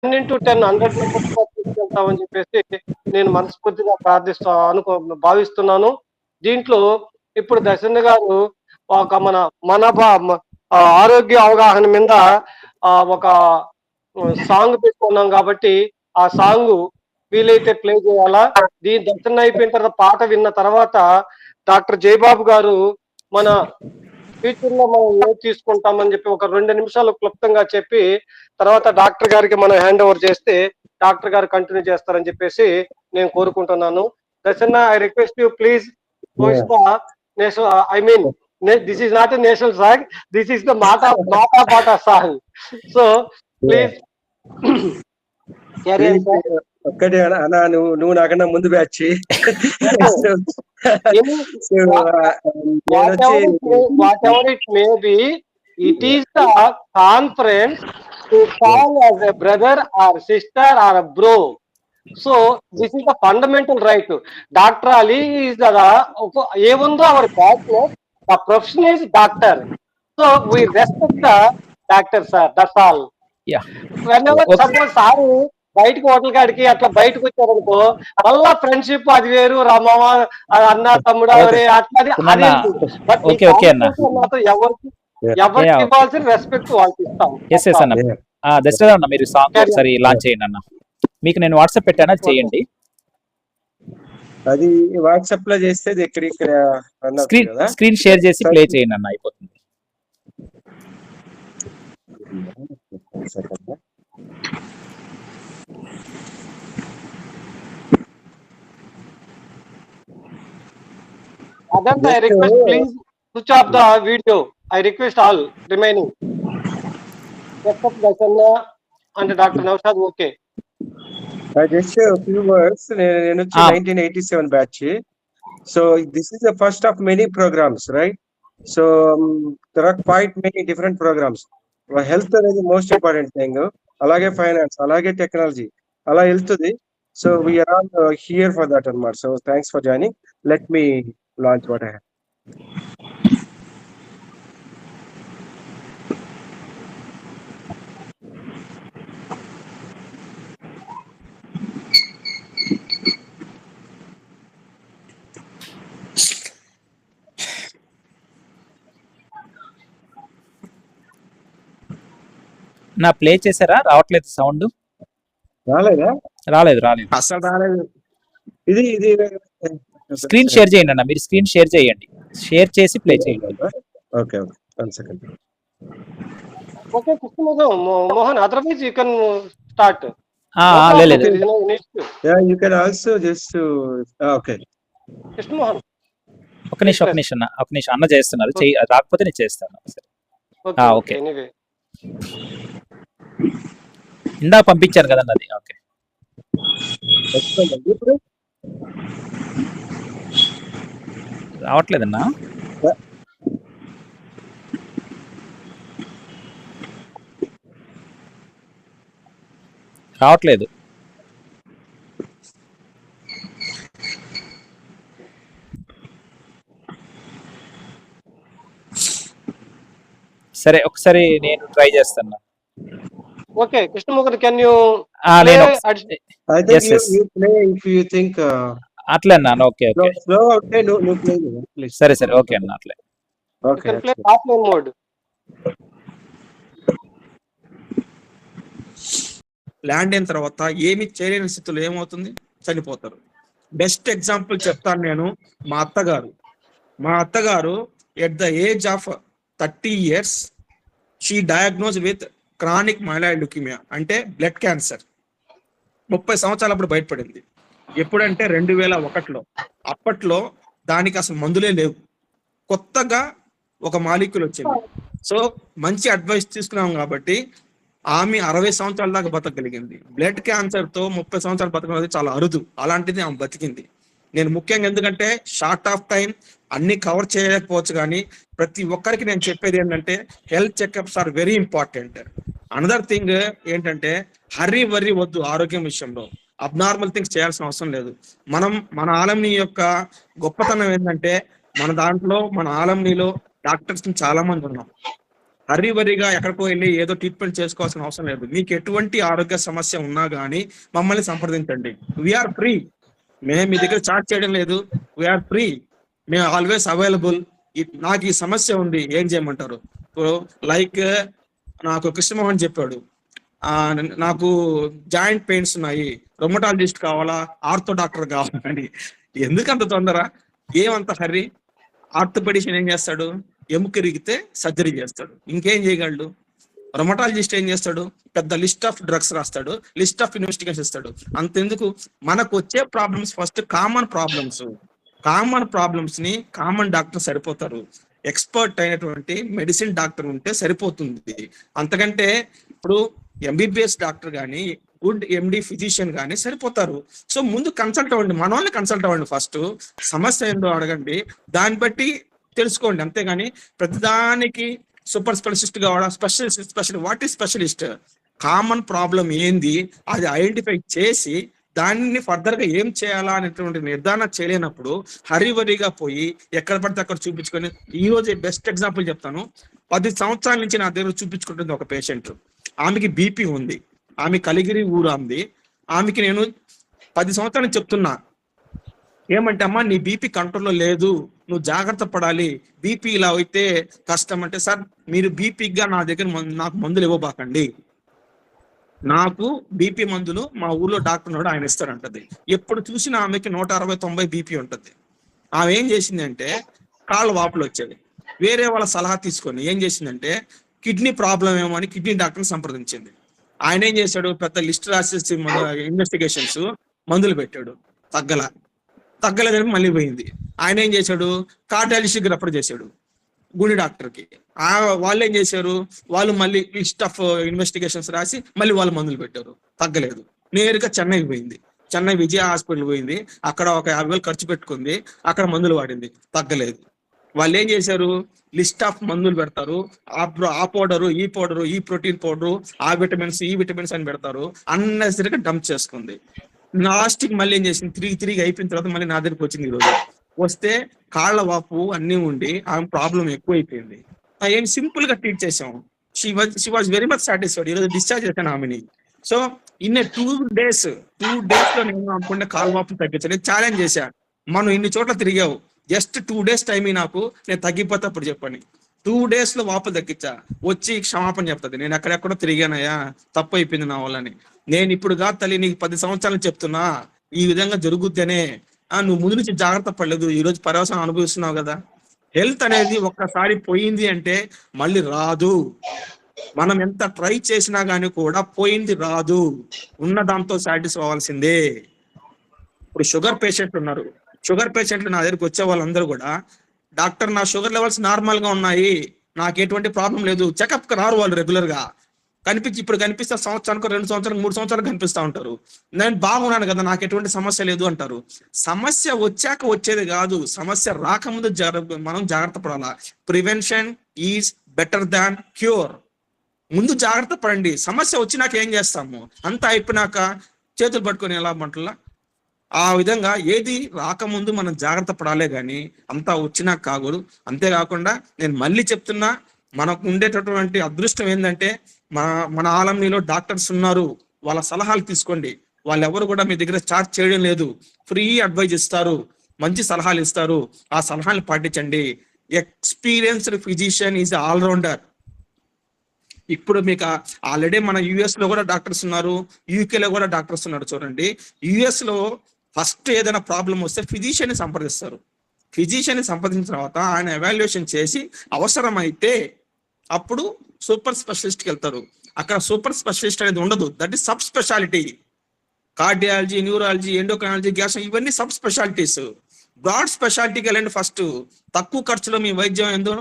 10 100% తీసుకెళ్తామని చెప్పేసి నేను మనస్ఫూర్తిగా భావిస్తున్నాను. దీంట్లో ఇప్పుడు దశరథ గారు ఒక ఆరోగ్య అవగాహన మీద ఒక సాంగ్ పెట్టుకున్నాం కాబట్టి ఆ సాంగ్ వీలైతే ప్లే చేయాలా. దర్శనం అయిపోయిన తర్వాత పాట విన్న తర్వాత డాక్టర్ జయబాబు గారు మన ఫ్యూచర్ లో మనం ఏం తీసుకుంటామని చెప్పి ఒక 2 నిమిషాలు క్లుప్తంగా చెప్పి తర్వాత డాక్టర్ గారికి మనం హ్యాండ్ ఓవర్ చేస్తే డాక్టర్ గారు కంటిన్యూ చేస్తారని చెప్పేసి నేను కోరుకుంటున్నాను. దర్శన, I request you please post the national, I mean this is not a national song, this is the మాటా పాట సాంగ్. సో ప్లీజ్ ఒక్కటే అన్నా, నువ్వు నాకన్నా ముందు batch. whatever it may be, it is the conference to call as a brother or sister or a bro. So this is the fundamental right. Dr. Ali is even though our bachelor, the profession is doctor. So we respect the doctor, sir. That's all. Yeah. Whenever suppose sir బయటకు hotel కాడికి అట్లా బయటకు వచ్చారనుకో, మళ్ళా friendship అది వేరు, రమ్మ అన్న తమ్ముడు అట్లా ఎవరికి ఇవ్వాల్సిన రెస్పెక్ట్ వాళ్ళకి ఇస్తాం. దశరథ అన్న, మీరు సాంగ్ ఒకసారి లాంచ్ చేయండి అన్న. మీకు నేను వాట్సాప్ పెట్టాను, అది చేయండి. అది వాట్సాప్ లో చేస్తే ఇక్కడ స్క్రీన్ షేర్ చేసి ప్లే చేయండి అన్న, అయిపోతుంది. Adams, I request please switch off the video. I request all remaining. Except Dasanna and Dr. Naushad, okay. Just a few words. 1987 batch. So this is the first of many programs, right? So there are quite many different programs. Health is the most important thing. Alage finance, alage technology, ala health. So we are all here for that, Anmar. So thanks for joining. Let me launch what I have. నా play చేశారా? రావట్లేదు sound. రాలేదు అసలు రాలేదు. ఇది screen share చేయండి అన్న, మీరు స్క్రీన్ షేర్ చేయండి, షేర్ చేసి ప్లే చేయండి. Okay 1 second. Okay Mohan, otherwise you can start. లేదు, yeah, you can also just okay. Krishnamohan, ఒక నిమిషం అన్న చేస్తున్నారు, రాకపోతే నేను చేస్తాను. ఓకే, ఇందా పంపించారు కదండి అది. ఓకే, రావట్లేదన్నా. రావట్లేదు. సరే, ఒకసారి నేను ట్రై చేస్తాను. ఓకే కృష్ణమోహన్, కెన్ యూ అట్లే అన్న? ఓకే, సరే ఓకే అన్న, అట్లే. ల్యాండ్ అయిన తర్వాత ఏమి చేయలేని స్థితిలో ఏమవుతుంది? చనిపోతారు. బెస్ట్ ఎగ్జాంపుల్ చెప్తాను నేను. మా అత్తగారు at the age of 30 years she diagnose with chronic myeloid leukaemia, అంటే బ్లడ్ క్యాన్సర్. 30 సంవత్సరాలు అప్పుడు బయటపడింది. ఎప్పుడంటే 2001లో. అప్పట్లో దానికి అసలు మందులే లేవు. కొత్తగా ఒక మాలిక్యూల్ వచ్చింది. సో మంచి అడ్వైస్ తీసుకున్నాం కాబట్టి ఆమె 60 సంవత్సరాల దాకా బతకగలిగింది. బ్లడ్ క్యాన్సర్ తో 30 సంవత్సరాలు బతకడం చాలా అరుదు. అలాంటిది ఆమె బతికింది. నేను ముఖ్యంగా ఎందుకంటే షార్ట్ ఆఫ్ టైం అన్ని కవర్ చేయలేకపోవచ్చు, కానీ ప్రతి ఒక్కరికి నేను చెప్పేది ఏంటంటే health checkups are very important. Another thing ఏంటంటే వర్రీ వద్దు. ఆరోగ్యం విషయంలో అబ్నార్మల్ థింగ్స్ చేయాల్సిన అవసరం లేదు. మన ఆలంని యొక్క గొప్పతనం ఏంటంటే మన ఆలంనిలో డాక్టర్స్ చాలా మంది ఉన్నాం. హరివరిగా ఎక్కడికో వెళ్ళి ఏదో ట్రీట్మెంట్ చేసుకోవాల్సిన అవసరం లేదు. మీకు ఎటువంటి ఆరోగ్య సమస్య ఉన్నా కానీ మమ్మల్ని సంప్రదించండి. We are free. మేము మీ దగ్గర చార్జ్ చేయడం లేదు. We are free. మేము ఆల్వేస్ అవైలబుల్. నాకు ఈ సమస్య ఉంది, ఏం చేయమంటారు? లైక్ నాకు కృష్ణమోహన్ చెప్పాడు, నాకు జాయింట్ పెయిన్స్ ఉన్నాయి, రొమటాలజిస్ట్ కావాలా, ఆర్థో డాక్టర్ కావాలని. ఎందుకంత తొందర, ఏమంత హర్రీ? ఆర్థోపెడిషన్ ఏం చేస్తాడు? ఎముక ఇరిగితే సర్జరీ చేస్తాడు, ఇంకేం చేయగలడు? రొమటాలజిస్ట్ ఏం చేస్తాడు? పెద్ద లిస్ట్ ఆఫ్ డ్రగ్స్ రాస్తాడు, లిస్ట్ ఆఫ్ ఇన్వెస్టిగేషన్ ఇస్తాడు. అంతెందుకు, మనకు వచ్చే ప్రాబ్లమ్స్ ఫస్ట్ కామన్ ప్రాబ్లమ్స్ ని కామన్ డాక్టర్ సరిపోతారు. ఎక్స్పర్ట్ అయినటువంటి మెడిసిన్ డాక్టర్ ఉంటే సరిపోతుంది. అంతకంటే ఇప్పుడు ఎంబీబీఎస్ డాక్టర్ కానీ, గుడ్ ఎండి ఫిజిషియన్ కానీ సరిపోతారు. సో ముందు కన్సల్ట్ అవ్వండి, మన వాళ్ళని కన్సల్ట్ అవ్వండి. ఫస్ట్ సమస్య ఏందో అడగండి, దాన్ని బట్టి తెలుసుకోండి. అంతేగాని ప్రతిదానికి సూపర్ స్పెషలిస్ట్ కావడం, special what is specialist? Common problem ఏంది అది ఐడెంటిఫై చేసి దాన్ని ఫర్దర్ గా ఏం చేయాలా అనేటువంటి నిర్ధారణ చేయలేనప్పుడు హరివరిగా పోయి ఎక్కడ పడితే అక్కడ చూపించుకొని, ఈ రోజు బెస్ట్ ఎగ్జాంపుల్ చెప్తాను. 10 సంవత్సరాల నుంచి నా దగ్గర చూపించుకుంటుంది ఒక పేషెంట్. ఆమెకి బీపీ ఉంది, ఆమె కలిగిరి ఊరు ఉంది. ఆమెకి నేను 10 సంవత్సరాలు చెప్తున్నా, ఏమంటే అమ్మా నీ బీపీ కంట్రోల్లో లేదు, నువ్వు జాగ్రత్త పడాలి, బీపీ ఇలా అయితే కష్టం. అంటే సార్ మీరు బీపీగా నా దగ్గర నాకు మందులు ఇవ్వబాకండి, నాకు బీపీ మందులు మా ఊర్లో డాక్టర్ ఉన్నాడు ఆయన ఇస్తారంటది. ఎప్పుడు చూసినా ఆమెకి 160-90 బీపీ ఉంటుంది. ఆమె ఏం చేసిందంటే కాళ్ళ వాపులు వచ్చేది. వేరే వాళ్ళ సలహా తీసుకొని ఏం చేసిందంటే కిడ్నీ ప్రాబ్లం ఏమో అని కిడ్నీ డాక్టర్ని సంప్రదించింది. ఆయన ఏం చేశాడు, పెద్ద లిస్ట్ రాసేసి ఇన్వెస్టిగేషన్స్ మందులు పెట్టాడు, తగ్గలేదని మళ్ళీ పోయింది. ఆయన ఏం చేశాడు, కార్డియాలజిస్ట్కి రెఫర్ చేశాడు గుడి డాక్టర్కి. వాళ్ళు ఏం చేశారు, వాళ్ళు మళ్ళీ లిస్ట్ ఆఫ్ ఇన్వెస్టిగేషన్స్ రాసి మళ్ళీ వాళ్ళు మందులు పెట్టారు, తగ్గలేదు. నేరుగా చెన్నైకి పోయింది, చెన్నై విజయ హాస్పిటల్ పోయింది, అక్కడ ఒక 50,000 ఖర్చు పెట్టుకుంది, అక్కడ మందులు వాడింది, తగ్గలేదు. వాళ్ళు ఏం చేశారు, లిస్ట్ ఆఫ్ మందులు పెడతారు, ఆ పౌడరు ఈ పౌడరు, ఈ ప్రోటీన్ పౌడరు, ఆ విటమిన్స్ ఈ విటమిన్స్ అని పెడతారు, అన్నెసరిగా డంప్ చేసుకుంది. లాస్ట్ కి మళ్ళీ ఏం చేసింది, తిరిగి అయిపోయిన తర్వాత మళ్ళీ నా దగ్గరికి వచ్చింది. ఈరోజు వస్తే కాళ్ళ వాపు అన్ని ఉండి ఆమె ప్రాబ్లం ఎక్కువైపోయింది. ఏం సింపుల్ గా ట్రీట్ చేసాం. She was very much satisfied. ఈరోజు డిశ్చార్జ్ చేశాను ఆమెని. సో ఇన్ 2 days లో నేను అనుకుంటే కాళ్ళ వాపు తగ్గించాను. ఛాలెంజ్ చేశా, మనం ఇన్ని చోట్ల తిరిగావు, జస్ట్ 2 days టైం నాకు, నేను తగ్గిపోతే అప్పుడు చెప్పండి. 2 days లో వాపులు తగ్గించా, వచ్చి క్షమాపణ చెప్తుంది, నేను ఎక్కడెక్కడో తిరిగానయ్యా, తప్పు అయిపోయింది నా వల్లని. నేను ఇప్పుడు కాదు తల్లి, నీకు 10 సంవత్సరాలు చెప్తున్నా, ఈ విధంగా జరుగుద్దనే, నువ్వు ముందు నుంచి జాగ్రత్త పడలేదు, ఈ రోజు పరవశం అనుభవిస్తున్నావు కదా. హెల్త్ అనేది ఒక్కసారి పోయింది అంటే మళ్ళీ రాదు. మనం ఎంత ట్రై చేసినా గానీ కూడా పోయింది రాదు, ఉన్న దాంతో సాటిస్ఫై అవ్వాల్సిందే. ఇప్పుడు షుగర్ పేషెంట్లు ఉన్నారు, షుగర్ పేషెంట్లు నా దగ్గరికి వచ్చే వాళ్ళందరూ కూడా, డాక్టర్ నా షుగర్ లెవెల్స్ నార్మల్ గా ఉన్నాయి, నాకు ఎటువంటి ప్రాబ్లం లేదు, చెకప్ కి రారు వాళ్ళు. రెగ్యులర్ గా ఇప్పుడు కనిపిస్తే సంవత్సరానికి 2 సంవత్సరాలకు 3 సంవత్సరాలు కనిపిస్తూ ఉంటారు. నేను బాగున్నాను కదా, నాకు ఎటువంటి సమస్య లేదు అంటారు. సమస్య వచ్చాక వచ్చేది కాదు, సమస్య రాకముందు మనం జాగ్రత్త పడాలా. Prevention is better than cure. ముందు జాగ్రత్త పడండి, సమస్య వచ్చినాక ఏం చేస్తాము, అంతా అయిపోయినాక చేతులు పట్టుకొని ఎలా మంటలా. ఆ విధంగా ఏది రాకముందు మనం జాగ్రత్త పడాలే కానీ అంతా వచ్చినాక కాకూడదు. అంతేకాకుండా నేను మళ్ళీ చెప్తున్నా, మనకు ఉండేటటువంటి అదృష్టం ఏంటంటే మన ఆలంనీలో డాక్టర్స్ ఉన్నారు, వాళ్ళ సలహాలు తీసుకోండి. వాళ్ళు ఎవరు కూడా మీ దగ్గర చార్జ్ చేయడం లేదు, ఫ్రీ అడ్వైజ్ ఇస్తారు, మంచి సలహాలు ఇస్తారు, ఆ సలహాలు పాటించండి. Experienced physician is all rounder. ఇప్పుడు మీకు ఆల్రెడీ మన యుఎస్ లో కూడా డాక్టర్స్ ఉన్నారు, యూకేలో కూడా డాక్టర్స్ ఉన్నారు. చూడండి, యుఎస్ లో ఫస్ట్ ఏదైనా ప్రాబ్లం వస్తే ఫిజిషియన్ సంప్రదిస్తారు. ఫిజిషియన్ సంప్రదించిన తర్వాత ఆయన ఎవాల్యుయేషన్ చేసి అవసరమైతే అప్పుడు సూపర్ స్పెషలిస్ట్కి వెళ్తారు. అక్కడ సూపర్ స్పెషలిస్ట్ అనేది ఉండదు, that is sub speciality. Cardiology, neurology, endocrinology, gas, ఇవన్నీ సబ్ స్పెషాలిటీస్. బ్రాడ్ స్పెషాలిటీకి వెళ్ళండి. ఫస్ట్ తక్కువ ఖర్చులో మీ వైద్యం ఏందో,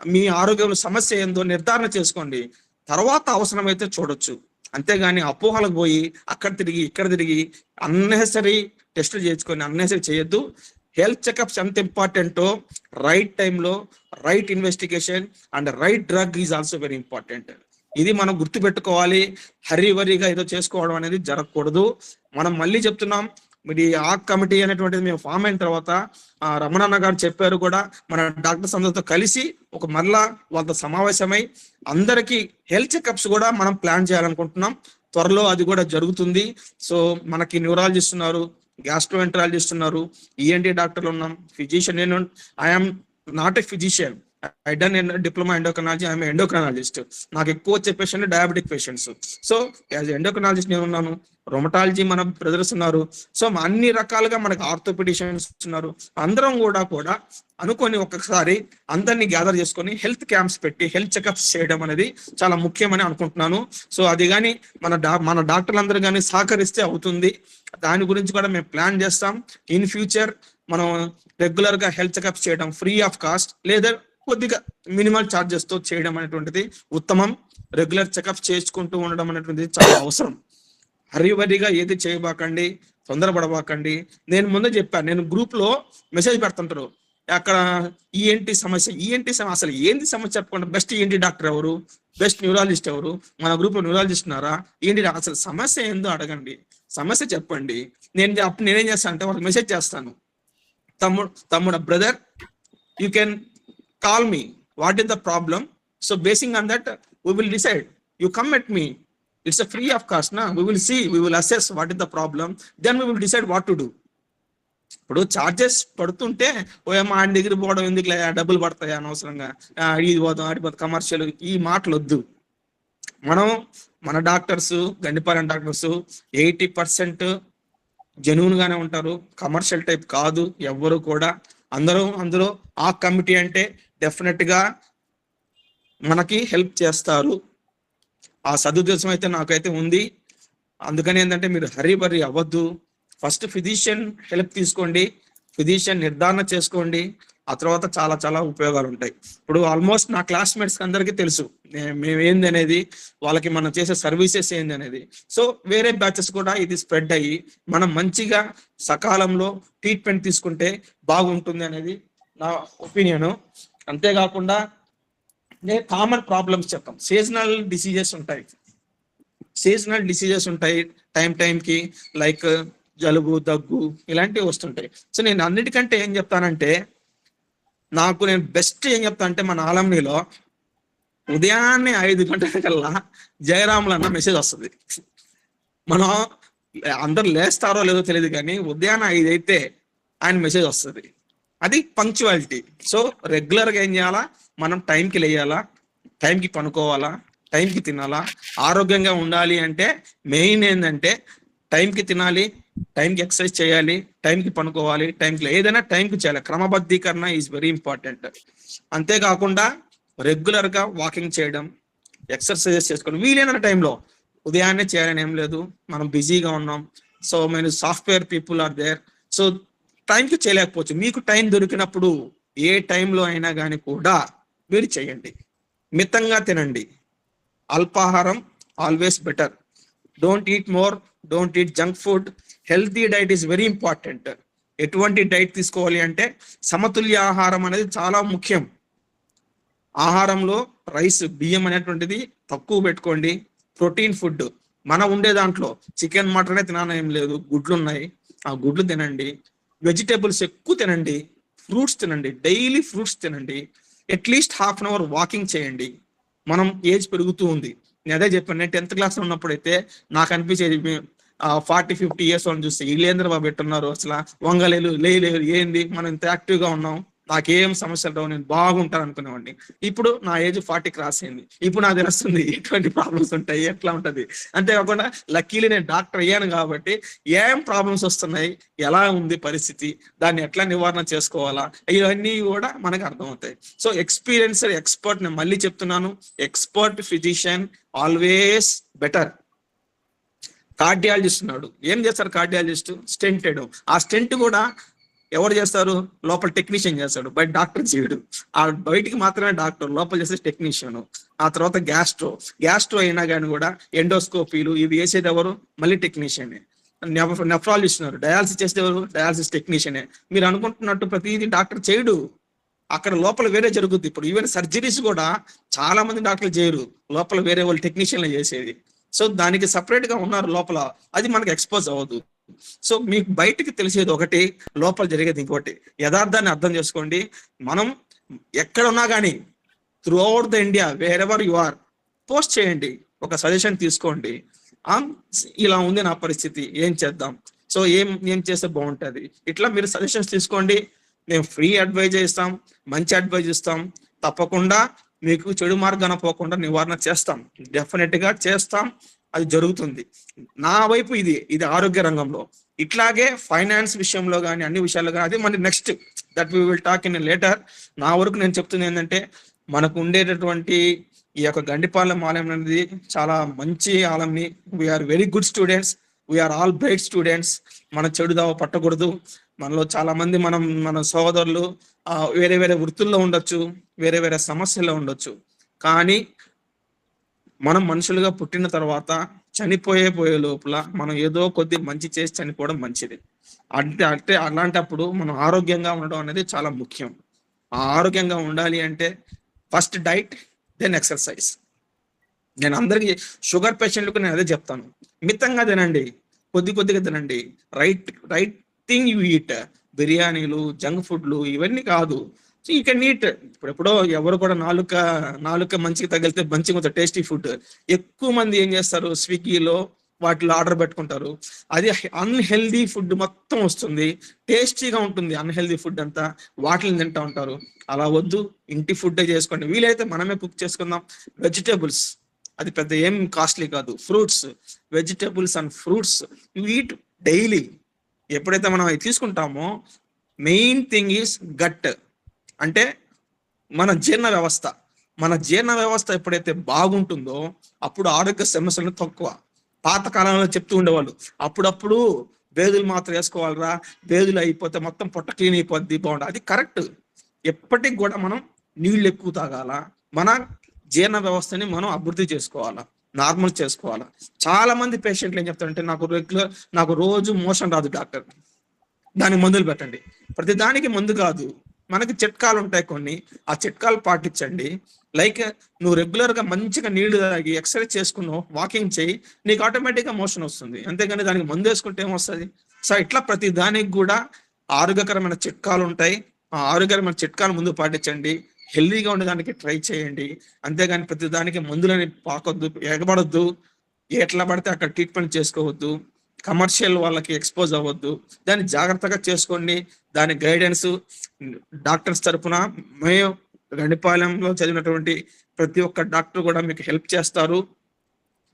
మీ ఆరోగ్యంలో సమస్య ఏందో నిర్ధారణ చేసుకోండి, తర్వాత అవసరమైతే చూడొచ్చు. అంతేగాని అపోహలకు పోయి అక్కడ తిరిగి ఇక్కడ తిరిగి అన్నెసరీ టెస్టులు చేసుకొని అన్నెసరీ చేయొద్దు. హెల్త్ చెకప్స్ ఎంత ఇంపార్టెంటో రైట్ టైంలో right investigation and right drug is also very important. ఇది మనం గుర్తుపెట్టుకోవాలి. హరివరిగా ఏదో చేసుకోవడం అనేది జరగకూడదు. మనం మళ్ళీ చెప్తున్నాం, మరి ఆ కమిటీ అనేటువంటిది మేము ఫామ్ అయిన తర్వాత రమణన్న గారు చెప్పారు కూడా, మన డాక్టర్స్ అందరితో కలిసి ఒక మరలా వాళ్ళతో సమావేశమై అందరికీ హెల్త్ చెకప్స్ కూడా మనం ప్లాన్ చేయాలనుకుంటున్నాం. త్వరలో అది కూడా జరుగుతుంది. సో మనకి న్యూరాలజిస్ట్ ఉన్నారు, గ్యాస్ట్రోఎంటరాలజిస్ట్ ఉన్నారు, ఈఎన్టీ డాక్టర్లు ఉన్నాం, ఫిజిషియన్. నేను I'm not a physician, I done diploma endocrinology, I'm endocrinologist. నాకు ఎక్కువ వచ్చే patient diabetic patients. So as endocrinologist నేను ఉన్నాను, రొమటాలజీ మన బ్రదర్స్ ఉన్నారు. సో అన్ని రకాలుగా మనకు ఆర్థోపెడిషియన్స్ ఉన్నారు. అందరం కూడా అనుకొని ఒక్కసారి అందరినీ గ్యాదర్ చేసుకొని హెల్త్ క్యాంప్స్ పెట్టి హెల్త్ చెకప్స్ చేయడం అనేది చాలా ముఖ్యమని అనుకుంటున్నాను. సో అది కానీ మన డాక్టర్లందరూ కానీ సహకరిస్తే అవుతుంది. దాని గురించి కూడా మేము ప్లాన్ చేస్తాం. ఇన్ ఫ్యూచర్ మనం రెగ్యులర్ గా హెల్త్ చెకప్స్ చేయడం ఫ్రీ ఆఫ్ కాస్ట్, లేదా కొద్దిగా మినిమల్ ఛార్జెస్ తో చేయడం అనేటువంటిది ఉత్తమం. రెగ్యులర్ చెకప్స్ చేసుకుంటూ ఉండడం అనేటువంటిది చాలా అవసరం. హరివరిగా ఏది చేయబాకండి, తొందరపడబాకండి. నేను ముందే చెప్పాను, నేను గ్రూప్ లో మెసేజ్ పెడుతుంటారు, అక్కడ ఈఎన్టీ సమస్య అసలు ఏంటి సమస్య చెప్పకుండా బెస్ట్ ఈఎన్టీ డాక్టర్ ఎవరు, బెస్ట్ న్యూరాలజిస్ట్ ఎవరు, మన గ్రూప్ లో న్యూరాలజిస్ట్ ఉన్నారా, ఏంటి అసలు సమస్య ఏందో అడగండి, సమస్య చెప్పండి. నేనేం చేస్తాను అంటే వాళ్ళకి మెసేజ్ చేస్తాను, తమ్ముడు brother, you can call me, what is the problem, so basing on that we will decide, you come at me, it's a free of cost na, we will see, we will assess what is the problem, then we will decide what to do. ఇప్పుడు charges పడుతుంటే ఓయమ్మ ఆయన దగ్గర పోవడం ఎందుకు, డబ్బులు పడతాయి అనవసరంగా, ఇది పోతాం ఆడిపోతాం, కమర్షియల్ ఈ మాటలు వద్దు. మన డాక్టర్స్, గండిపాలెం డాక్టర్స్ 80% జెన్యూన్ గానే ఉంటారు, కమర్షియల్ టైప్ కాదు ఎవ్వరు కూడా. అందులో ఆ కమిటీ అంటే డెఫినెట్ గా మనకి హెల్ప్ చేస్తారు. ఆ సదుద్దేశం అయితే నాకైతే ఉంది. అందుకని ఏంటంటే మీరు హరీబరీ అవ్వద్దు. ఫస్ట్ ఫిజిషియన్ హెల్ప్ తీసుకోండి, ఫిజిషియన్ నిర్ధారణ చేసుకోండి, ఆ తర్వాత చాలా చాలా ఉపయోగాలు ఉంటాయి. ఇప్పుడు ఆల్మోస్ట్ నా క్లాస్మేట్స్ అందరికీ తెలుసు మేము ఏంది అనేది, వాళ్ళకి మనం చేసే సర్వీసెస్ ఏంది అనేది. సో వేరే బ్యాచెస్ కూడా ఇది స్ప్రెడ్ అయ్యి మనం మంచిగా సకాలంలో ట్రీట్మెంట్ తీసుకుంటే బాగుంటుంది అనేది నా ఒపీనియన్. అంతేకాకుండా నేను కామన్ ప్రాబ్లమ్స్ చెప్తాం. సీజనల్ డిసీజెస్ ఉంటాయి టైంకి, లైక్ జలుబు, దగ్గు ఇలాంటివి వస్తుంటాయి. సో నేను అన్నిటికంటే ఏం చెప్తానంటే, నేను బెస్ట్ ఏం చెప్తా అంటే, మన ఆలంనీలో ఉదయాన్నే 5 గంటల కల్లా జయరాములు అన్న మెసేజ్ వస్తుంది. మనం అందరు లేస్తారో లేదో తెలియదు కానీ ఉదయాన్నే 5 అయితే ఆయన మెసేజ్ వస్తుంది. అది పంక్చువాలిటీ. సో రెగ్యులర్ గా ఏం చేయాలా, మనం టైంకి లేయాలా, టైంకి పనుకోవాలా, టైంకి తినాలా. ఆరోగ్యంగా ఉండాలి అంటే మెయిన్ ఏంటంటే టైంకి తినాలి, టైంకి ఎక్సర్సైజ్ చేయాలి, టైంకి పనుకోవాలి, టైంకి ఏదైనా టైంకి చేయాలి. క్రమబద్ధీకరణ ఈజ్ వెరీ ఇంపార్టెంట్. అంతేకాకుండా రెగ్యులర్ గా వాకింగ్ చేయడం, ఎక్సర్సైజెస్ చేసుకోవడం వీలైన టైంలో. ఉదయాన్నే చేయాలని ఏం లేదు, మనం బిజీగా ఉన్నాం. So many software people are there. So టైంకి చేయలేకపోవచ్చు. మీకు టైం దొరికినప్పుడు ఏ టైంలో అయినా కానీ కూడా మీరు చేయండి. మితంగా తినండి. అల్పాహారం always better. Don't eat more, don't eat junk food. Healthy diet is very important. ఎటువంటి డైట్ తీసుకోవాలి అంటే సమతుల్య ఆహారం అనేది చాలా ముఖ్యం. ఆహారంలో రైస్, బియ్యం అనేటువంటిది తక్కువ పెట్టుకోండి. ప్రోటీన్ ఫుడ్ మనం ఉండే దాంట్లో చికెన్, మటనే తినాలని ఏం లేదు, గుడ్లు ఉన్నాయి, ఆ గుడ్లు తినండి. వెజిటేబుల్స్ ఎక్కువ తినండి, ఫ్రూట్స్ తినండి, డైలీ ఫ్రూట్స్ తినండి. అట్లీస్ట్ ½ an hour వాకింగ్ చేయండి. మనం ఏజ్ పెరుగుతూ ఉంది. నేను అదే చెప్పాను, నేను 10th క్లాస్ లో ఉన్నప్పుడైతే నాకు అనిపించేది 40-50 years వాళ్ళని చూస్తే వీళ్ళేంద్ర బాబు పెట్టున్నారు, అసలు వంగలేరు, లేరు, ఏంది మనం ఇంత యాక్టివ్ గా ఉన్నాం, నాకేం సమస్యలు రావు, నేను బాగుంటాను అనుకునేవాడిని. ఇప్పుడు నా ఏజ్ 40 క్రాస్ అయింది. ఇప్పుడు నాకు తెలుస్తుంది ఎటువంటి ప్రాబ్లమ్స్ ఉంటాయి, ఎట్లా ఉంటది. అంతేకాకుండా లక్కీలీ నేను డాక్టర్ అయ్యాను కాబట్టి ఏం ప్రాబ్లమ్స్ వస్తున్నాయి, ఎలా ఉంది పరిస్థితి, దాన్ని ఎట్లా నివారణ చేసుకోవాలా, ఇవన్నీ కూడా మనకు అర్థమవుతాయి. సో ఎక్స్పీరియన్స్డ్ ఎక్స్పర్ట్, నేను మళ్ళీ చెప్తున్నాను, expert physician always better. Cardiologist ఉన్నాడు, ఏం చేస్తారు కార్డియాలజిస్ట్? స్టెంట్ వేయడం. ఆ స్టెంట్ కూడా ఎవరు చేస్తారు? లోపల టెక్నీషియన్ చేస్తాడు, బయట డాక్టర్ చేయడు. ఆ బయటికి మాత్రమే డాక్టర్, లోపల చేసే టెక్నీషియన్. ఆ తర్వాత గ్యాస్ట్రో అయినా కానీ కూడా ఎండోస్కోపీలు ఇవి వేసేది ఎవరు? మళ్ళీ టెక్నీషియనే. నెఫ్రాలజిస్ట్ ఉన్నారు, డయాలసిస్ చేసేది ఎవరు? డయాలసిస్ టెక్నీషియనే. మీరు అనుకుంటున్నట్టు ప్రతిదీ డాక్టర్ చేయడు, అక్కడ లోపల వేరే జరుగుద్ది. ఇప్పుడు ఈవెన్ సర్జరీస్ కూడా చాలా మంది డాక్టర్లు చేయరు, లోపల వేరే వాళ్ళు టెక్నీషియన్లు చేసేది. సో దానికి సపరేట్ గా ఉన్నారు లోపల, అది మనకి ఎక్స్పోజ్ అవ్వదు. సో మీకు బయటికి తెలిసేది ఒకటి, లోపల జరిగేది ఇంకోటి. యథార్థాన్ని అర్థం చేసుకోండి. మనం ఎక్కడ ఉన్నా కానీ through out the India where ever you or post చేయండి, ఒక సజెషన్ తీసుకోండి. ఆ, ఇలా ఉంది నా పరిస్థితి, ఏం చేద్దాం, సో ఏం చేస్తే బాగుంటుంది, ఇట్లా మీరు సజెషన్స్ తీసుకోండి. మేము ఫ్రీ అడ్వైజ్ ఇస్తాం, మంచి అడ్వైజ్ ఇస్తాం. తప్పకుండా మీకు చెడు మార్గాన పోకుండా నివారణ చేస్తాం, డెఫినెట్ గా చేస్తాం, అది జరుగుతుంది. నా వైపు ఇది ఆరోగ్య రంగంలో. ఇట్లాగే ఫైనాన్స్ విషయంలో కానీ అన్ని విషయాల్లో కానీ అది మన next that we will talk in later. నా వరకు నేను చెప్తుంది ఏంటంటే, మనకు ఉండేటటువంటి ఈ యొక్క గండిపాలెం ఆలయం అనేది చాలా మంచి ఆలయంని. We are very good students, we are all bright students. మన చెడుదావ పట్టకూడదు. మనలో చాలా మంది మన సోదరులు వేరే వేరే వృత్తుల్లో ఉండొచ్చు, వేరే వేరే సమస్యల్లో ఉండొచ్చు. కానీ మనం మనుషులుగా పుట్టిన తర్వాత చనిపోయే లోపల మనం ఏదో కొద్ది మంచి చేసి చనిపోవడం మంచిది. అంటే అలాంటప్పుడు మనం ఆరోగ్యంగా ఉండడం అనేది చాలా ముఖ్యం. ఆ ఆరోగ్యంగా ఉండాలి అంటే ఫస్ట్ డైట్, దెన్ ఎక్సర్సైజ్. నేను అందరికి షుగర్ పేషెంట్లకు నేను అదే చెప్తాను, మితంగా తినండి, కొద్దిగా తినండి, రైట్ థింగ్ యూ ఈట్. బిర్యానీలు, జంక్ ఫుడ్లు ఇవన్నీ కాదు. So you can eat. ఇప్పుడెప్పుడో ఎవరు కూడా నాలుక మంచిగా తగిలితే మంచిగా టేస్టీ ఫుడ్. ఎక్కువ మంది ఏం చేస్తారు, స్విగ్గీలో వాటిలో ఆర్డర్ పెట్టుకుంటారు. అది అన్హెల్దీ ఫుడ్ మొత్తం వస్తుంది, టేస్టీగా ఉంటుంది అన్హెల్దీ ఫుడ్ అంతా, వాటిని తింటా ఉంటారు. అలా వద్దు, ఇంటి ఫుడ్డే చేసుకోండి. వీలైతే మనమే కుక్ చేసుకుందాం. వెజిటేబుల్స్ అది పెద్ద ఏం కాస్ట్లీ కాదు. Fruits, vegetables and fruits you eat daily. ఎప్పుడైతే మనం అవి తీసుకుంటామో, మెయిన్ థింగ్ ఈస్ గట్, అంటే మన జీర్ణ వ్యవస్థ ఎప్పుడైతే బాగుంటుందో అప్పుడు ఆరోగ్య సమస్యలు తక్కువ. పాతకాలంలో చెప్తూ ఉండేవాళ్ళు, అప్పుడప్పుడు బేదులు మాత్రం వేసుకోవాలరా, బేదులు అయిపోతే మొత్తం పొట్ట క్లీన్ అయిపోద్ది, బాగుంటుంది. అది కరెక్ట్. ఎప్పటికి కూడా మనం నీళ్ళు ఎక్కువ తాగాల, మన జీర్ణ వ్యవస్థని మనం అభివృద్ధి చేసుకోవాలా, నార్మల్ చేసుకోవాలా. చాలా మంది పేషెంట్లు ఏం చెప్తారంటే, నాకు రోజు మోషన్ రాదు డాక్టర్, దానికి మందులు పెట్టండి. ప్రతి దానికి మందు కాదు, మనకి చిట్కాలు ఉంటాయి కొన్ని, ఆ చిట్కాలు పాటించండి. లైక్ నువ్వు రెగ్యులర్ గా మంచిగా నీళ్లు తాగి ఎక్సర్సైజ్ చేసుకున్నావు, వాకింగ్ చేయి, నీకు ఆటోమేటిక్ గా మోషన్ వస్తుంది. అంతేగాని దానికి మందు వేసుకుంటే ఏమొస్తుంది? సో ఇట్లా ప్రతి దానికి కూడా ఆరోగ్యకరమైన చిట్కాలు ఉంటాయి. ఆ ఆరోగ్యకరమైన చిట్కాలు ముందు పాటించండి, హెల్దీగా ఉండడానికి ట్రై చేయండి. అంతేగాని ప్రతి దానికి మందులని పాకొద్దు, ఎగబడద్దు, ఎట్లా పడితే అక్కడ ట్రీట్మెంట్ చేసుకోవద్దు, కమర్షియల్ వాళ్ళకి ఎక్స్పోజ్ అవ్వద్దు. దాన్ని జాగ్రత్తగా చేసుకోండి. దాని గైడెన్స్ డాక్టర్స్ తరఫున మేము గండిపాలెంలో చదివినటువంటి ప్రతి ఒక్క డాక్టర్ కూడా మీకు హెల్ప్ చేస్తారు.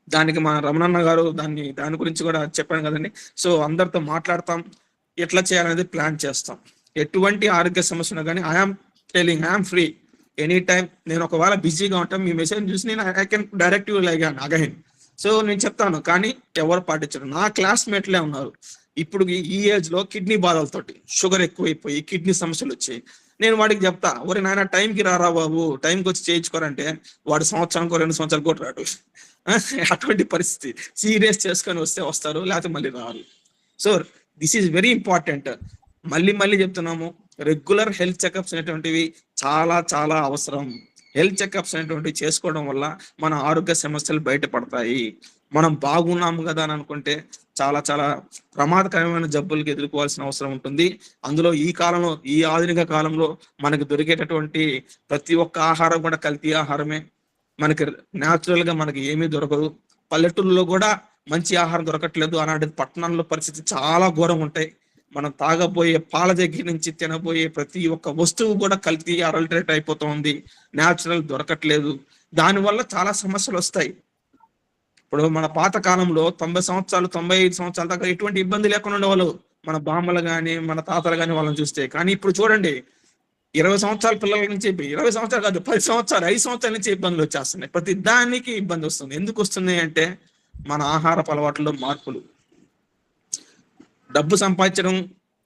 దానికి మా రమణన్న గారు దాని గురించి కూడా చెప్పాను కదండి. సో అందరితో మాట్లాడతాం, ఎట్లా చేయాలనేది ప్లాన్ చేస్తాం. ఎటువంటి ఆరోగ్య సమస్యలు కానీ ఐఆమ్ ఫ్రీ ఎనీ టైం. నేను ఒకవేళ బిజీగా ఉంటాను, మీ మెసేజ్ చూసి నేను I can direct you like again. So నేను చెప్తాను, కానీ ఎవరు పాటించరు. నా క్లాస్మేట్లే ఉన్నారు ఇప్పుడు ఈ ఏజ్ లో కిడ్నీ బాధలతోటి, షుగర్ ఎక్కువైపోయి కిడ్నీ సమస్యలు వచ్చాయి. నేను వాడికి చెప్తా, ఒరే నాయన టైంకి రారా బాబు, టైంకి వచ్చి చేయించుకోరంటే వాడు సంవత్సరానికి 2 సంవత్సరాలు కూడా రాడు. అటువంటి పరిస్థితి. సీరియస్ చేసుకొని వస్తారు, లేకపోతే మళ్ళీ రారు. So this is very important. మళ్ళీ చెప్తున్నాము, రెగ్యులర్ హెల్త్ చెకప్స్ అనేటువంటివి చాలా చాలా అవసరం. హెల్త్ చెకప్స్ అనేటువంటివి చేసుకోవడం వల్ల మన ఆరోగ్య సమస్యలు బయటపడతాయి. మనం బాగున్నాము కదా అని అనుకుంటే చాలా చాలా ప్రమాదకరమైన జబ్బులకి ఎదుర్కోవాల్సిన అవసరం ఉంటుంది. అందులో ఈ ఆధునిక కాలంలో మనకు దొరికేటటువంటి ప్రతి ఒక్క ఆహారం కూడా కల్తీ ఆహారమే. మనకి న్యాచురల్ గా మనకి ఏమీ దొరకదు. పల్లెటూరులో కూడా మంచి ఆహారం దొరకట్లేదు. అలాంటి పట్టణంలో పరిస్థితి చాలా ఘోరంగా ఉంటాయి. మనం తాగబోయే పాల దగ్గర నుంచి తినబోయే ప్రతి ఒక్క వస్తువు కూడా కల్తీ, అడల్టరేట్ అయిపోతుంది. న్యాచురల్ దొరకట్లేదు. దానివల్ల చాలా సమస్యలు వస్తాయి. ఇప్పుడు మన పాత కాలంలో 90 సంవత్సరాలు 95 సంవత్సరాల దాకా ఎటువంటి ఇబ్బంది లేకుండా ఉండేవాళ్ళు, మన బామ్మలు కానీ మన తాతలు కానీ వాళ్ళని చూస్తే. కానీ ఇప్పుడు చూడండి, 20 సంవత్సరాల పిల్లల నుంచి 20 సంవత్సరాలు కాదు 10 సంవత్సరాలు 5 సంవత్సరాల నుంచి ఇబ్బందులు వచ్చేస్తున్నాయి. ప్రతి దానికి ఇబ్బంది వస్తుంది. ఎందుకు వస్తుంది అంటే మన ఆహారపు అలవాట్లలో మార్పులు. డబ్బు సంపాదించడం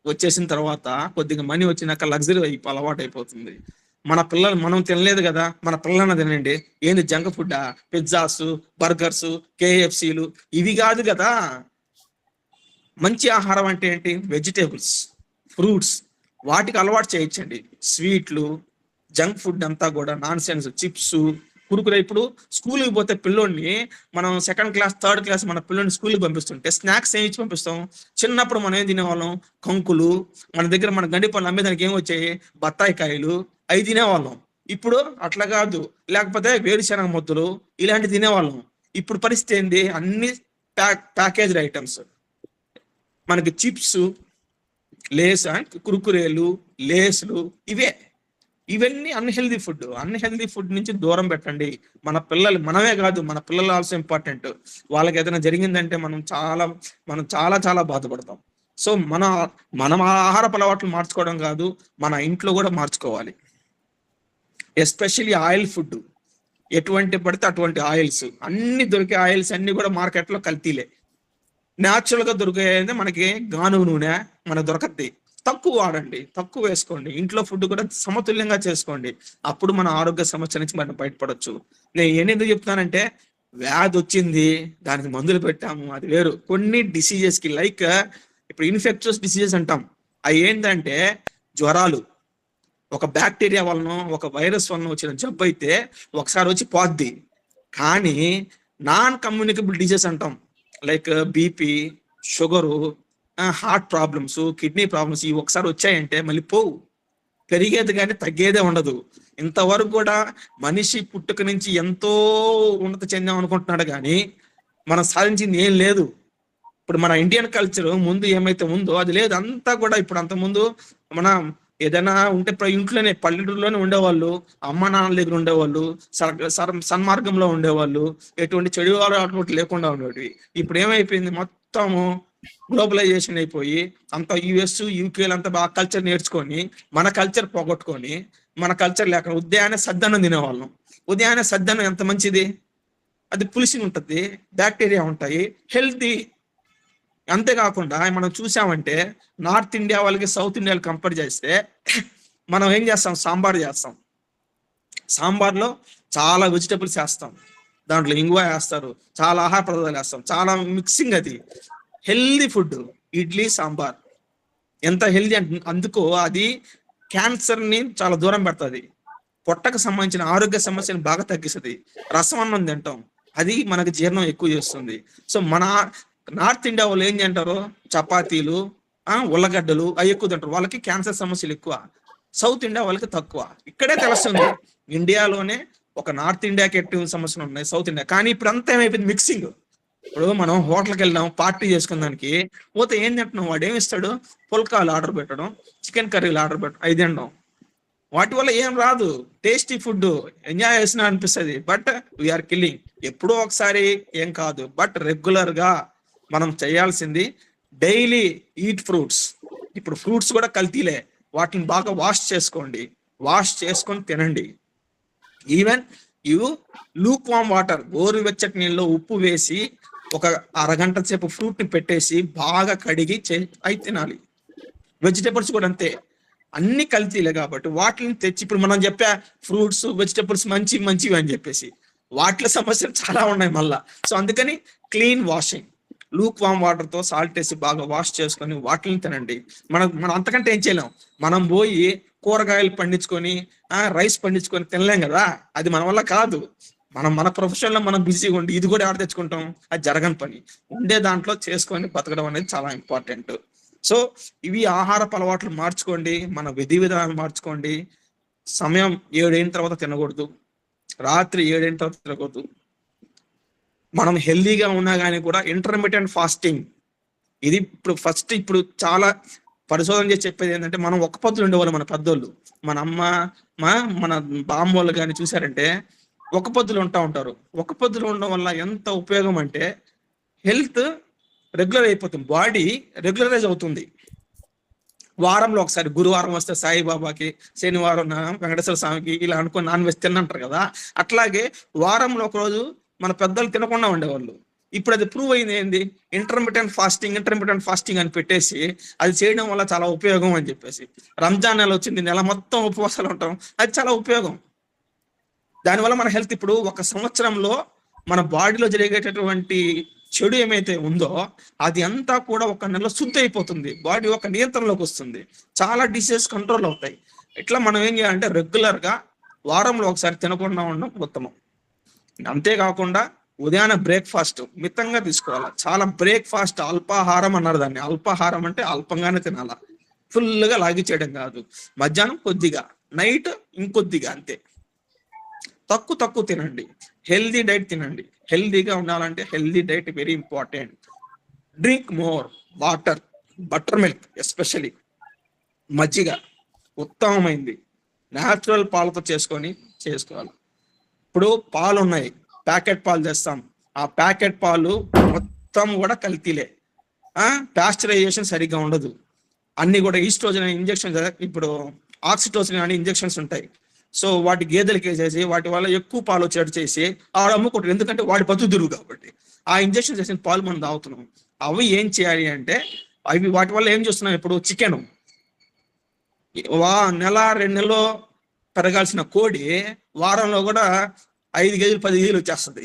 వచ్చేసిన తర్వాత కొద్దిగా మనీ వచ్చినాక లగ్జరీ అలవాటు అయిపోతుంది. మన పిల్లలు మనం తినలేదు కదా, మన పిల్లలన్నా తినండి. ఏంది జంక్ ఫుడ్, పిజ్జాస్, బర్గర్స్, కేఎఫ్సీలు ఇవి కాదు కదా. మంచి ఆహారం అంటే ఏంటి? వెజిటేబుల్స్, ఫ్రూట్స్, వాటికి అలవాటు చేయించండి. స్వీట్లు, జంక్ ఫుడ్ అంతా కూడా నాన్ సెన్స్, చిప్స్, కురుకురే. ఇప్పుడు స్కూల్కి పోతే పిల్లోడిని మనం 2nd క్లాస్ 3rd క్లాస్ మన పిల్లోడిని స్కూల్కి పంపిస్తుంటే స్నాక్స్ ఏమి ఇచ్చి పంపిస్తాం? చిన్నప్పుడు మనం ఏం తినేవాళ్ళం? కంకులు. మన దగ్గర మన గండి పనులు అమ్మేదానికి ఏం వచ్చాయి? బత్తాయి కాయలు, అవి తినేవాళ్ళం. ఇప్పుడు అట్లా కాదు, లేకపోతే వేరుశనగ ముద్దలు ఇలాంటి తినేవాళ్ళం. ఇప్పుడు పరిస్థితి ఏంది, అన్ని ప్యాకేజ్డ్ ఐటమ్స్, మనకి చిప్స్, లేస్ కురుకురేలు, లేస్లు, ఇవన్నీ అన్హెల్దీ ఫుడ్. అన్హెల్దీ ఫుడ్ నుంచి దూరం పెట్టండి. మన పిల్లలు, మనమే కాదు మన పిల్లలు ఆల్సో ఇంపార్టెంట్. వాళ్ళకి ఏదైనా జరిగిందంటే మనం చాలా చాలా బాధపడతాం. సో మనం ఆహారపు అలవాట్లు మార్చుకోవడం కాదు, మన ఇంట్లో కూడా మార్చుకోవాలి. ఎస్పెషల్లీ ఆయిల్ ఫుడ్, ఎటువంటి పడితే అటువంటి ఆయిల్స్, అన్ని దొరికే ఆయిల్స్ అన్ని కూడా మార్కెట్లో కల్తీలే. న్యాచురల్ గా దొరికేది మనకి గానుగ నూనె మనకు దొరకద్ది. తక్కువ వాడండి, తక్కువ వేసుకోండి. ఇంట్లో ఫుడ్ కూడా సమతుల్యంగా చేసుకోండి. అప్పుడు మన ఆరోగ్య సమస్య నుంచి మనం బయటపడవచ్చు. నేను ఎందుకు చెప్తానంటే, వ్యాధి వచ్చింది దానికి మందులు పెట్టాము అది వేరు. కొన్ని డిసీజెస్ కి, లైక్ ఇప్పుడు ఇన్ఫెక్టియస్ డిసీజెస్ అంటాం, అవి ఏంటంటే జ్వరాలు, ఒక బ్యాక్టీరియా వలన, ఒక వైరస్ వలన వచ్చిన జబ్బు అయితే ఒకసారి వచ్చి పోద్ది. కానీ నాన్ కమ్యూనికబుల్ డిసీజెస్ అంటాం, like BP, sugar, heart problems, kidney problems, ఇవి ఒకసారి వచ్చాయంటే మళ్ళీ పోవు. పెరిగేది కానీ తగ్గేదే ఉండదు. ఇంతవరకు కూడా మనిషి పుట్టుక నుంచి ఎంతో ఉన్నత చెందాం అనుకుంటున్నాడు కానీ మనం సాధించింది ఏం లేదు. ఇప్పుడు మన ఇండియన్ కల్చర్ ముందు ఏమైతే ఉందో అది లేదు, అంతా కూడా. ఇప్పుడు అంత ముందు మన ఏదైనా ఉంటే ఇంట్లోనే, పల్లెటూరులోనే ఉండేవాళ్ళు, అమ్మ నాన్నల దగ్గర ఉండేవాళ్ళు, సన్మార్గంలో ఉండేవాళ్ళు, ఎటువంటి చెడు అలవాట్లు లేకుండా ఉండేవి. ఇప్పుడు ఏమైపోయింది, మొత్తము గ్లోబలైజేషన్ అయిపోయి అంత యుఎస్ యూకేలు అంతా బాగా కల్చర్ నేర్చుకొని మన కల్చర్ పోగొట్టుకొని, మన కల్చర్ లేక ఉదయాన్నే సద్దన్నం తినేవాళ్ళం. ఉదయాన్నే సద్దన్నం ఎంత మంచిది, అది పులిసి ఉంటుంది, బ్యాక్టీరియా ఉంటాయి, హెల్తీ. అంతేకాకుండా మనం చూసామంటే నార్త్ ఇండియా వాళ్ళకి సౌత్ ఇండియాకి కంపేర్ చేస్తే మనం ఏం చేస్తాం, సాంబార్ చేస్తాం. సాంబార్లో చాలా వెజిటబుల్స్ వేస్తాం, దాంట్లో ఇంగువ వేస్తారు, చాలా ఆహార పదార్థాలు వేస్తాం, చాలా మిక్సింగ్. అది హెల్దీ ఫుడ్. ఇడ్లీ సాంబార్ ఎంత హెల్దీ అంటే అందుకో అది క్యాన్సర్ని చాలా దూరం పెడుతుంది, పొట్టకు సంబంధించిన ఆరోగ్య సమస్యను బాగా తగ్గిస్తుంది. రసం అన్నం తింటాం, అది మనకు జీర్ణం ఎక్కువ చేస్తుంది. సో మన నార్త్ ఇండియా వాళ్ళు ఏం తింటారు, చపాతీలు, ఉల్లగడ్డలు అవి ఎక్కువ తింటారు, వాళ్ళకి క్యాన్సర్ సమస్యలు ఎక్కువ. సౌత్ ఇండియా వాళ్ళకి తక్కువ. ఇక్కడే తెలుస్తుంది ఇండియాలోనే ఒక నార్త్ ఇండియాకి ఎట్టి సమస్యలు ఉన్నాయి, సౌత్ ఇండియా. కానీ ఇప్పుడు అంతా ఏమైపోయింది, మిక్సింగ్. ఇప్పుడు మనం హోటల్కి వెళ్ళాం పార్టీ చేసుకున్నానికి పోతే ఏం తింటున్నాం, వాడు ఏమి ఇస్తాడు, పుల్కాలు ఆర్డర్ పెట్టడం, చికెన్ కర్రీలు ఆర్డర్ పెట్టడం, అవి తినడం. వాటి వల్ల ఏం రాదు, టేస్టీ ఫుడ్ ఎంజాయ్ చేసినా అనిపిస్తుంది, బట్ వీఆర్ కిల్లింగ్. ఎప్పుడో ఒకసారి ఏం కాదు, బట్ రెగ్యులర్ గా మనం చేయాల్సింది డైలీ ఈట్ ఫ్రూట్స్. ఇప్పుడు ఫ్రూట్స్ కూడా కల్తీలే, వాటిని బాగా వాష్ చేసుకోండి, వాష్ చేసుకొని తినండి. ఈవెన్ ఇవి లూక్ వామ్ వాటర్, గోరువెచ్చటి నీళ్ళలో ఉప్పు వేసి ఒక అరగంట సేపు ఫ్రూట్ ని పెట్టేసి బాగా కడిగి అయి తినాలి. వెజిటేబుల్స్ కూడా అంతే, అన్ని కల్తీలే కాబట్టి వాటిని తెచ్చి, ఇప్పుడు మనం చెప్పా ఫ్రూట్స్ వెజిటేబుల్స్ మంచివి అని చెప్పేసి, వాటిలో సమస్యలు చాలా ఉన్నాయి మళ్ళా. సో అందుకని clean washing, Luke warm water తో సాల్ట్ వేసి బాగా వాష్ చేసుకొని వాటిని తినండి. మనం అంతకంటే ఏం చేయలేం. మనం పోయి కూరగాయలు పండించుకొని రైస్ పండించుకొని తినలేం కదా, అది మన వల్ల కాదు. మన ప్రొఫెషన్ లో మనం బిజీగా ఉండి ఇది కూడా ఆడ తెచ్చుకుంటాం, అది జరగని పని. ఉండే దాంట్లో చేసుకొని బతకడం అనేది చాలా ఇంపార్టెంట్. సో ఇవి ఆహారపు అలవాట్లు మార్చుకోండి, మన విధి విధానాలు మార్చుకోండి. సమయం 7 అయిన తర్వాత తినకూడదు, రాత్రి 7 అయిన తర్వాత తినకూడదు. మనం హెల్దీగా ఉన్నా కానీ కూడా ఇంటర్మీడియట్ ఫాస్టింగ్, ఇది ఇప్పుడు చాలా పరిశోధన చేసి చెప్పేది ఏంటంటే, మనం ఒక్క పొద్దులు ఉండేవాళ్ళు, మన పెద్దోళ్ళు, మన అమ్మ, మన బామ్మ వాళ్ళు కానీ చూసారంటే ఒక్క పొద్దులు ఉంటారు. ఒక్క పొద్దులు ఉండడం వల్ల ఎంత ఉపయోగం అంటే, హెల్త్ రెగ్యులర్ అయిపోతుంది, బాడీ రెగ్యులరైజ్ అవుతుంది. వారంలో ఒకసారి, గురువారం వస్తే సాయిబాబాకి, శనివారం వెంకటేశ్వర స్వామికి ఇలా అనుకుని నాన్ వెజ్ తిన్నంటారు కదా, అట్లాగే వారంలో ఒక రోజు మన పెద్దలు తినకుండా ఉండేవాళ్ళు. ఇప్పుడు అది ప్రూవ్ అయింది ఏంది, ఇంటర్మీడియట్ ఫాస్టింగ్ అని పెట్టేసి అది చేయడం వల్ల చాలా ఉపయోగం అని చెప్పేసి. రంజాన్ నెల వచ్చింది, నెల మొత్తం ఉపవాసాలు ఉంటాం, అది చాలా ఉపయోగం. దానివల్ల మన హెల్త్, ఇప్పుడు 1 సంవత్సరంలో మన బాడీలో జరిగేటటువంటి చెడు ఏమైతే ఉందో అది అంతా కూడా 1 నెలలో శుద్ధి అయిపోతుంది, బాడీ ఒక నియంత్రణలోకి వస్తుంది, చాలా డిసీజెస్ కంట్రోల్ అవుతాయి. ఇట్లా మనం ఏం చేయాలంటే రెగ్యులర్ గా వారంలో ఒకసారి తినకుండా ఉండడం ఉత్తమం. అంతేకాకుండా ఉదయాన్నే బ్రేక్ఫాస్ట్ మితంగా తీసుకోవాలి. చాలా బ్రేక్ఫాస్ట్ అల్పాహారం అన్నారు దాన్ని. అల్పాహారం అంటే అల్పంగానే తినాలా, ఫుల్గా లాగి చేయడం కాదు. మధ్యాహ్నం కొద్దిగా, నైట్ ఇంకొద్దిగా, అంతే. తక్కువ తినండి, హెల్దీ డైట్ తినండి. హెల్దీగా ఉండాలంటే healthy diet very important. Drink more water, butter milk, especially మజ్జిగ ఉత్తమమైంది. న్యాచురల్ పాలతో చేసుకోవాలి. ఇప్పుడు పాలు ఉన్నాయి, ప్యాకెట్ పాలు తెస్తాం, ఆ ప్యాకెట్ పాలు మొత్తం కూడా కల్తీలే. పాస్చరైజేషన్ సరిగ్గా ఉండదు. అన్ని కూడా ఈస్ట్రోజన్ ఇంజెక్షన్, ఇప్పుడు ఆక్సిటోసిన్ అని ఇంజెక్షన్స్ ఉంటాయి. సో వాటి గేదెలకి వేసేసి వాటి వల్ల ఎక్కువ పాలు వచ్చేట్టు చేసి ఆడు అమ్ముకుంటారు. ఎందుకంటే వాడి బతుకుదురు కాబట్టి ఆ ఇంజెక్షన్ చేసిన పాలు మనం తాగుతున్నాం. అవి ఏం చేయాలి అంటే వాటి వల్ల ఏం చేస్తున్నాం, ఇప్పుడు చికెన్ నెల 2 నెలల్లో పెరగాల్సిన కోడి వారంలో కూడా 5 కేజీలు 10 కేజీలు వచ్చేస్తుంది.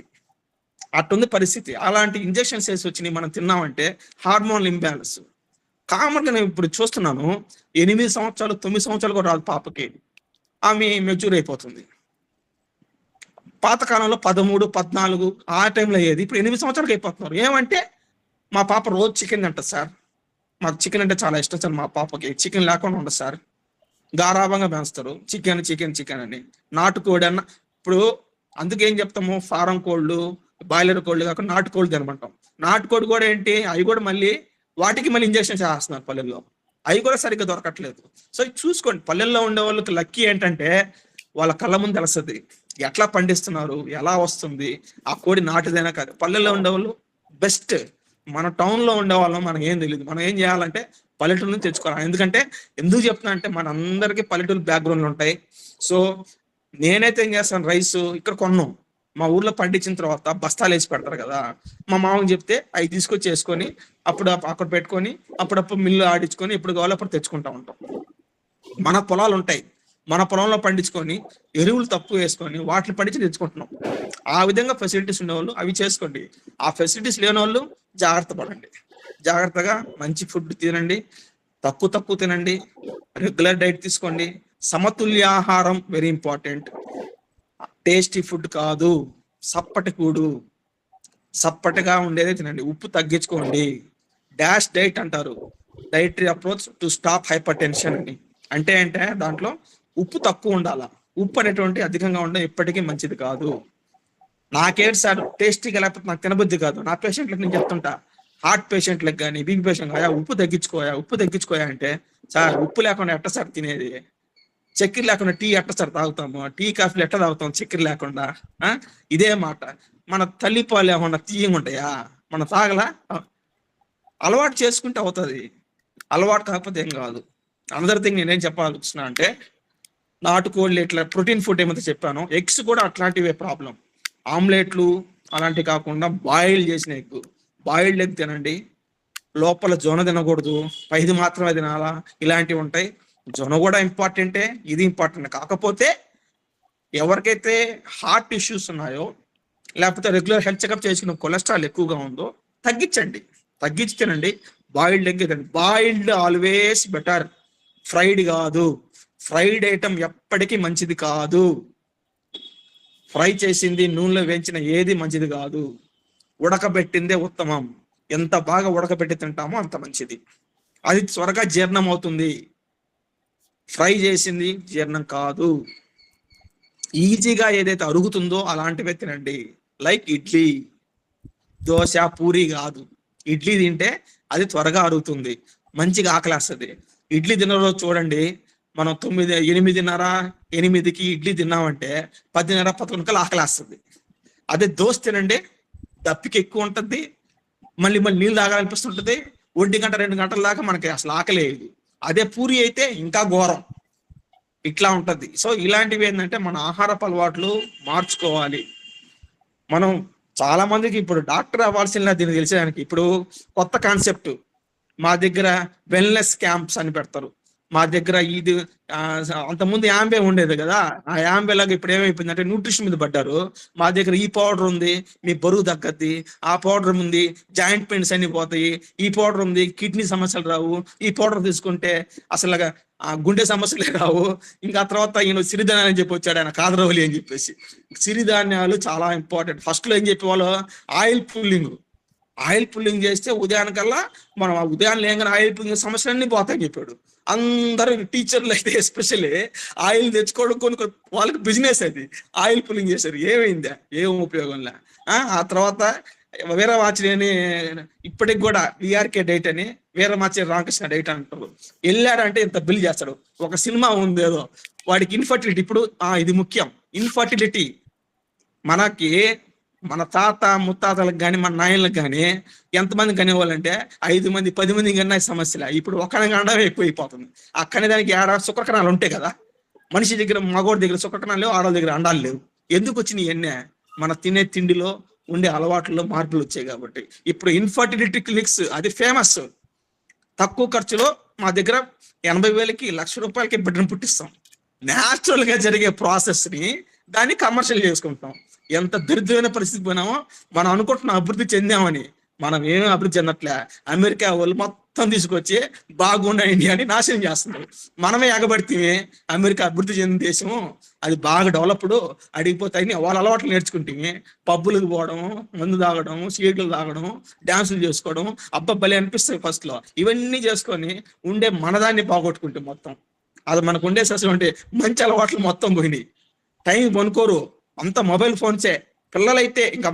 అట్టుంది పరిస్థితి. అలాంటి ఇంజెక్షన్స్ వేసి వచ్చినాయి మనం తిన్నామంటే హార్మోన్ ఇంబ్యాలెన్స్. కామన్గా నేను ఇప్పుడు చూస్తున్నాను, 8 సంవత్సరాలు 9 సంవత్సరాలు కూడా రాదు పాపకి, ఆమె మెచ్యూర్ అయిపోతుంది. పాతకాలంలో 13, 14 ఆ టైంలో అయ్యేది, ఇప్పుడు 8 సంవత్సరాలకు అయిపోతున్నారు. ఏమంటే మా పాప రోజు చికెన్ తింటది సార్, మాకు చికెన్ అంటే చాలా ఇష్టం సార్, మా పాపకి చికెన్ లేకుండా ఉండదు సార్, గారాభంగా పెంచుతారు చికెన్ అని. నాటుకోడి అన్న, ఇప్పుడు అందుకేం చెప్తాము, ఫారం కోళ్ళు బాయిలర్ కోళ్ళు కాకుండా నాటుకోళ్ళు తినమంటాం. నాటుకోడి కూడా ఏంటి, అవి కూడా మళ్ళీ వాటికి మళ్ళీ ఇంజక్షన్ చేస్తున్నారు పల్లెల్లో, అవి కూడా సరిగ్గా దొరకట్లేదు. సో చూసుకోండి, పల్లెల్లో ఉండే వాళ్ళకి లక్కీ ఏంటంటే వాళ్ళ కళ్ళ ముందు తెలుస్తుంది ఎట్లా పండిస్తున్నారు, ఎలా వస్తుంది. ఆ కోడి నాటుదైనా కాదు, పల్లెల్లో ఉండేవాళ్ళు బెస్ట్. మన టౌన్ లో ఉండేవాళ్ళం మనకి ఏం తెలియదు. మనం ఏం చేయాలంటే పల్లెటూరు నుంచి తెచ్చుకోవాలి. ఎందుకు చెప్తున్నా అంటే మన అందరికీ పల్లెటూరు బ్యాక్గ్రౌండ్లు ఉంటాయి. సో నేనైతే ఏం చేస్తాను, రైస్ ఇక్కడ కొన్నాం, మా ఊర్లో పండించిన తర్వాత బస్తాలు వేసి పెడతారు కదా, మా మామకి చెప్తే అవి తీసుకొచ్చి వేసుకొని అప్పుడు అక్కడ పెట్టుకొని అప్పుడప్పుడు మిల్లు ఆడించుకొని ఎప్పుడు కావాలో అప్పుడు తెచ్చుకుంటా ఉంటాం. మన పొలాలు ఉంటాయి, మన పొలంలో పండించుకొని ఎరువులు తక్కువ వేసుకొని వాటిని పండించి తెచ్చుకుంటున్నాం. ఆ విధంగా ఫెసిలిటీస్ ఉండేవాళ్ళు అవి చేసుకోండి. ఆ ఫెసిలిటీస్ లేని వాళ్ళు జాగ్రత్త పడండి. జాగ్రత్తగా మంచి ఫుడ్ తినండి, తక్కువ తినండి, రెగ్యులర్ డైట్ తీసుకోండి. సమతుల్య ఆహారం వెరీ ఇంపార్టెంట్. టేస్టీ ఫుడ్ కాదు, సప్పటిగా ఉండేదే తినండి. ఉప్పు తగ్గించుకోండి. డాష్ డైట్ అంటారు, dietary approach to stop hyper tension అని. అంటే దాంట్లో ఉప్పు తక్కువ ఉండాలా. ఉప్పు అనేటువంటి అధికంగా ఉండడం ఎప్పటికీ మంచిది కాదు. నాకేంటి సార్ టేస్టీగా లేకపోతే నాకు తినబుద్ధి కాదు. నా పేషెంట్లకు నేను చెప్తుంటా, హార్ట్ పేషెంట్లకు కానీ బీపీ పేషెంట్ ఉప్పు తగ్గించుకోయా అంటే, సార్ ఉప్పు లేకుండా ఎట్ట సార్ తినేది, చక్కెర లేకుండా టీ ఎట్ట సార్ తాగుతాము, టీ కాఫీలు ఎట్ట తాగుతాం చక్కెర లేకుండా. ఇదే మాట, మన తల్లిపాలు ఏమన్నా తీయంగా ఉంటాయా, మన తాగలా. అలవాటు చేసుకుంటే అవుతుంది, అలవాటు కాకపోతే ఏం కాదు. అనదర్ థింగ్ నేనేం చెప్పాల్సిన అంటే, నాటుకోళ్ళు ఇట్లా ప్రోటీన్ ఫుడ్ ఏమైతే చెప్పానో, ఎగ్స్ కూడా అట్లాంటివే ప్రాబ్లం. ఆమ్లెట్లు అలాంటివి కాకుండా బాయిల్డ్ ఎగ్ తినండి. లోపల జొన్న తినకూడదు, పైది మాత్రమే తినాలా, ఇలాంటివి ఉంటాయి. జొన్న కూడా ఇంపార్టెంటే, ఇది ఇంపార్టెంట్. కాకపోతే ఎవరికైతే హార్ట్ ఇష్యూస్ ఉన్నాయో, లేకపోతే రెగ్యులర్ హెల్త్ చెకప్ చేసుకున్న కొలెస్ట్రాల్ ఎక్కువగా ఉందో తగ్గించి తినండి. బాయిల్డ్ ఎగ్ తినండి. బాయిల్డ్ ఆల్వేస్ బెటర్, ఫ్రైడ్ కాదు. ఫ్రైడ్ ఐటమ్ ఎప్పటికీ మంచిది కాదు. ఫ్రై చేసింది నూనెలో వేయించిన ఏది మంచిది కాదు. ఉడకబెట్టిందే ఉత్తమం. ఎంత బాగా ఉడకబెట్టి తింటామో అంత మంచిది, అది త్వరగా జీర్ణం అవుతుంది. ఫ్రై చేసింది జీర్ణం కాదు. ఈజీగా ఏదైతే అరుగుతుందో అలాంటివే తినండి. లైక్ ఇడ్లీ, దోశ, పూరి కాదు. ఇడ్లీ తింటే అది త్వరగా అరుగుతుంది, మంచిగా ఆకలేస్తుంది. ఇడ్లీ తిన్న రోజు చూడండి, మనం 8:30కి ఇడ్లీ తిన్నామంటే 10:30, 11 ఆకలేస్తుంది. అదే దోశ తినండి, దప్పికి ఎక్కువ ఉంటుంది, మళ్ళీ నీళ్ళు తాగాలనిపిస్తుంటది. 1 గంట 2 గంటల దాకా మనకి అసలు ఆకలేదు. అదే పూరి అయితే ఇంకా ఘోరం, ఇట్లా ఉంటది. సో ఇలాంటివి ఏంటంటే మన ఆహారపు అలవాట్లు మార్చుకోవాలి. మనం చాలా మందికి ఇప్పుడు డాక్టర్ అవ్వాల్సిన దీన్ని తెలిసేదానికి ఇప్పుడు కొత్త కాన్సెప్ట్, మా దగ్గర వెల్నెస్ క్యాంప్స్ అని పెడతారు. మా దగ్గర ఇది అంతకుముందు యాంబే ఉండేది కదా, ఆ యాంబే లాగా ఇప్పుడు ఏమైపోయిందంటే న్యూట్రిషన్ మీద పడ్డారు. మా దగ్గర ఈ పౌడర్ ఉంది, మీ బరువు తగ్గద్ది, ఆ పౌడర్ ఉంది, జాయింట్ పెయిన్స్ అన్ని పోతాయి, ఈ పౌడర్ ఉంది, కిడ్నీ సమస్యలు రావు, ఈ పౌడర్ తీసుకుంటే అసలు గుండె సమస్యలే రావు. ఇంకా తర్వాత ఈయన సిరిధాన్యాలు అని చెప్పి వచ్చాడు, ఆయన కాదరవలి అని చెప్పేసి. సిరిధాన్యాలు చాలా ఇంపార్టెంట్. ఫస్ట్ లో ఏం చెప్పేవాళ్ళు, ఆయిల్ పుల్లింగ్ చేస్తే ఉదయానికల్లా మనం ఉదయాన్ని లేగానే ఆయిల్ పుల్లింగ్ సమస్యలన్నీ పోతాయని చెప్పాడు. అందరూ టీచర్లు అయితే ఎస్పెషల్లీ ఆయిల్ తెచ్చుకోవడం కొన్ని వాళ్ళకి బిజినెస్ అది, ఆయిల్ పుల్లింగ్ చేశారు. ఏమైందా? ఏం ఉపయోగంలే. ఆ తర్వాత వీరమాచినేని ఇప్పటికి కూడా విఆర్కే డైట్ అని వీరమాచినేని రామకృష్ణ డైట్ అంటారు. వెళ్ళాడంటే ఇంత బిల్ చేస్తాడు. ఒక సినిమా ఉంది ఏదో, వాడికి ఇన్ఫర్టిలిటీ. ఇప్పుడు ఇది ముఖ్యం, ఇన్ఫర్టిలిటీ. మనకి మన తాత ముత్తాతలకు కానీ మన నాయనలకు కానీ ఎంతమంది కనేవాళ్ళంటే 5 మంది 10 మంది కన్నా సమస్యలే. ఇప్పుడు ఒక్కనే కనడం ఎక్కువైపోతుంది. ఆ కనేదానికి శుక్రకణాలు ఉంటాయి కదా. మనిషి దగ్గర, మగోడి దగ్గర శుక్రకణాలు లేవు, ఆడవాళ్ళ దగ్గర అండాలు లేవు. ఎందుకు వచ్చినాయి ఎన్నే? మన తినే తిండిలో ఉండే అలవాట్లలో మార్పులు వచ్చాయి కాబట్టి. ఇప్పుడు ఇన్ఫర్టిలిటీ క్లినిక్స్ అది ఫేమస్. తక్కువ ఖర్చులో మా దగ్గర 80,000కి ₹1,00,000 బిడ్డను పుట్టిస్తాం. న్యాచురల్ గా జరిగే ప్రాసెస్ ని దాన్ని కమర్షియల్ చేసుకుంటాం. ఎంత దరిద్రమైన పరిస్థితి పోయినామో. మనం అనుకుంటున్నాం అభివృద్ధి చెందామని, మనం ఏమీ అభివృద్ధి చెందట్లే. అమెరికా వాళ్ళు మొత్తం తీసుకొచ్చి బాగున్న ఇండియాని నాశనం చేస్తున్నారు. మనమే ఎగబడితే అమెరికా అభివృద్ధి చెందిన దేశము, అది బాగా డెవలప్డ్, అడిగిపోతాయని వాళ్ళ అలవాట్లు నేర్చుకుంటే పబ్బులకు పోవడం, మందు తాగడం, సీట్లు తాగడం, డాన్సులు చేసుకోవడం అబ్బబ్బలే అనిపిస్తాయి ఫస్ట్ లో. ఇవన్నీ చేసుకొని ఉండే మనదాన్ని బాగొట్టుకుంటే మొత్తం అది మనకు ఉండే సస్యం అంటే మంచి అలవాట్లు మొత్తం పోయినాయి. టైం కొనుక్కోరు, అంత మొబైల్ ఫోన్సే. పిల్లలైతే ఇంకా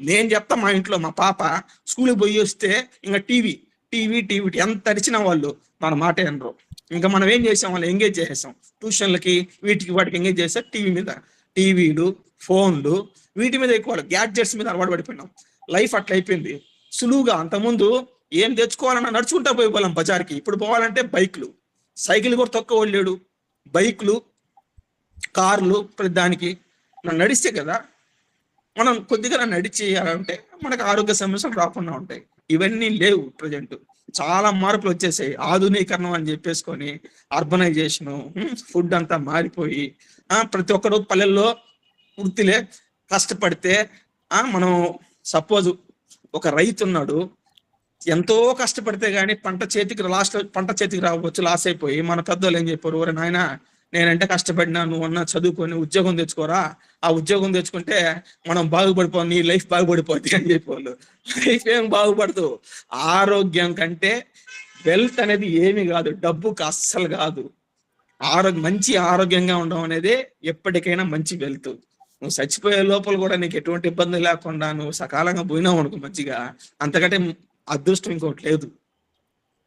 నేను చెప్తా, మా ఇంట్లో మా పాప స్కూల్కి పోయి వస్తే ఇంకా టీవీ టీవీ టీవీ ఎంత అరిచినా వాళ్ళు మన మాట వినరు. ఇంకా మనం ఏం చేసాం, వాళ్ళు ఎంగేజ్ చేసేసాం. ట్యూషన్లకి వీటికి వాటికి ఎంగేజ్ చేస్తే టీవీ మీద, టీవీలు ఫోన్లు వీటి మీద ఎక్కువ, గ్యాడ్జెట్స్ మీద అలవాటు పడిపోయినాం. లైఫ్ అట్లా అయిపోయింది సులువుగా. అంతకుముందు ఏం తెచ్చుకోవాలన్నా నడుచుకుంటా పోయిపోలేం బజార్కి. ఇప్పుడు పోవాలంటే బైక్లు, సైకిల్ కూడా తక్కువ లేడు, బైక్లు, కార్లు, ప్రతి దానికి నడిస్తే కదా. మనం కొద్దిగా నడిచి అంటే మనకు ఆరోగ్య సమస్యలు రాకుండా ఉంటాయి. ఇవన్నీ లేవు ప్రజెంట్. చాలా మార్పులు వచ్చేసాయి. ఆధునీకరణం అని చెప్పేసుకొని అర్బనైజేషను, ఫుడ్ అంతా మారిపోయి ప్రతి ఒక్కరు పల్లెల్లో వృత్తిలే కష్టపడితే మనం సపోజ్ ఒక రైతు ఉన్నాడు, ఎంతో కష్టపడితే గానీ పంట చేతికి రావచ్చు, లాస్ అయిపోయి మన పెద్దోళ్ళు ఏం చెప్పారు, ఒరే నాయన నేనంటే కష్టపడినా, నువ్వు అన్నా చదువుకొని ఉద్యోగం తెచ్చుకోరా, ఆ ఉద్యోగం తెచ్చుకుంటే మనం బాగుపడిపో, నీ లైఫ్ బాగుపడిపోద్ది అని చెప్పేవాళ్ళు. లైఫ్ ఏం బాగుపడదు. ఆరోగ్యం కంటే వెల్త్ అనేది ఏమి కాదు, డబ్బుకి అస్సలు కాదు. మంచి ఆరోగ్యంగా ఉండడం అనేది ఎప్పటికైనా మంచి వెల్త్. నువ్వు చచ్చిపోయే లోపల కూడా నీకు ఎటువంటి ఇబ్బంది లేకుండా నువ్వు సకాలంగా పోయినావు అనుకో మంచిగా, అంతకంటే అదృష్టం ఇంకోటి లేదు.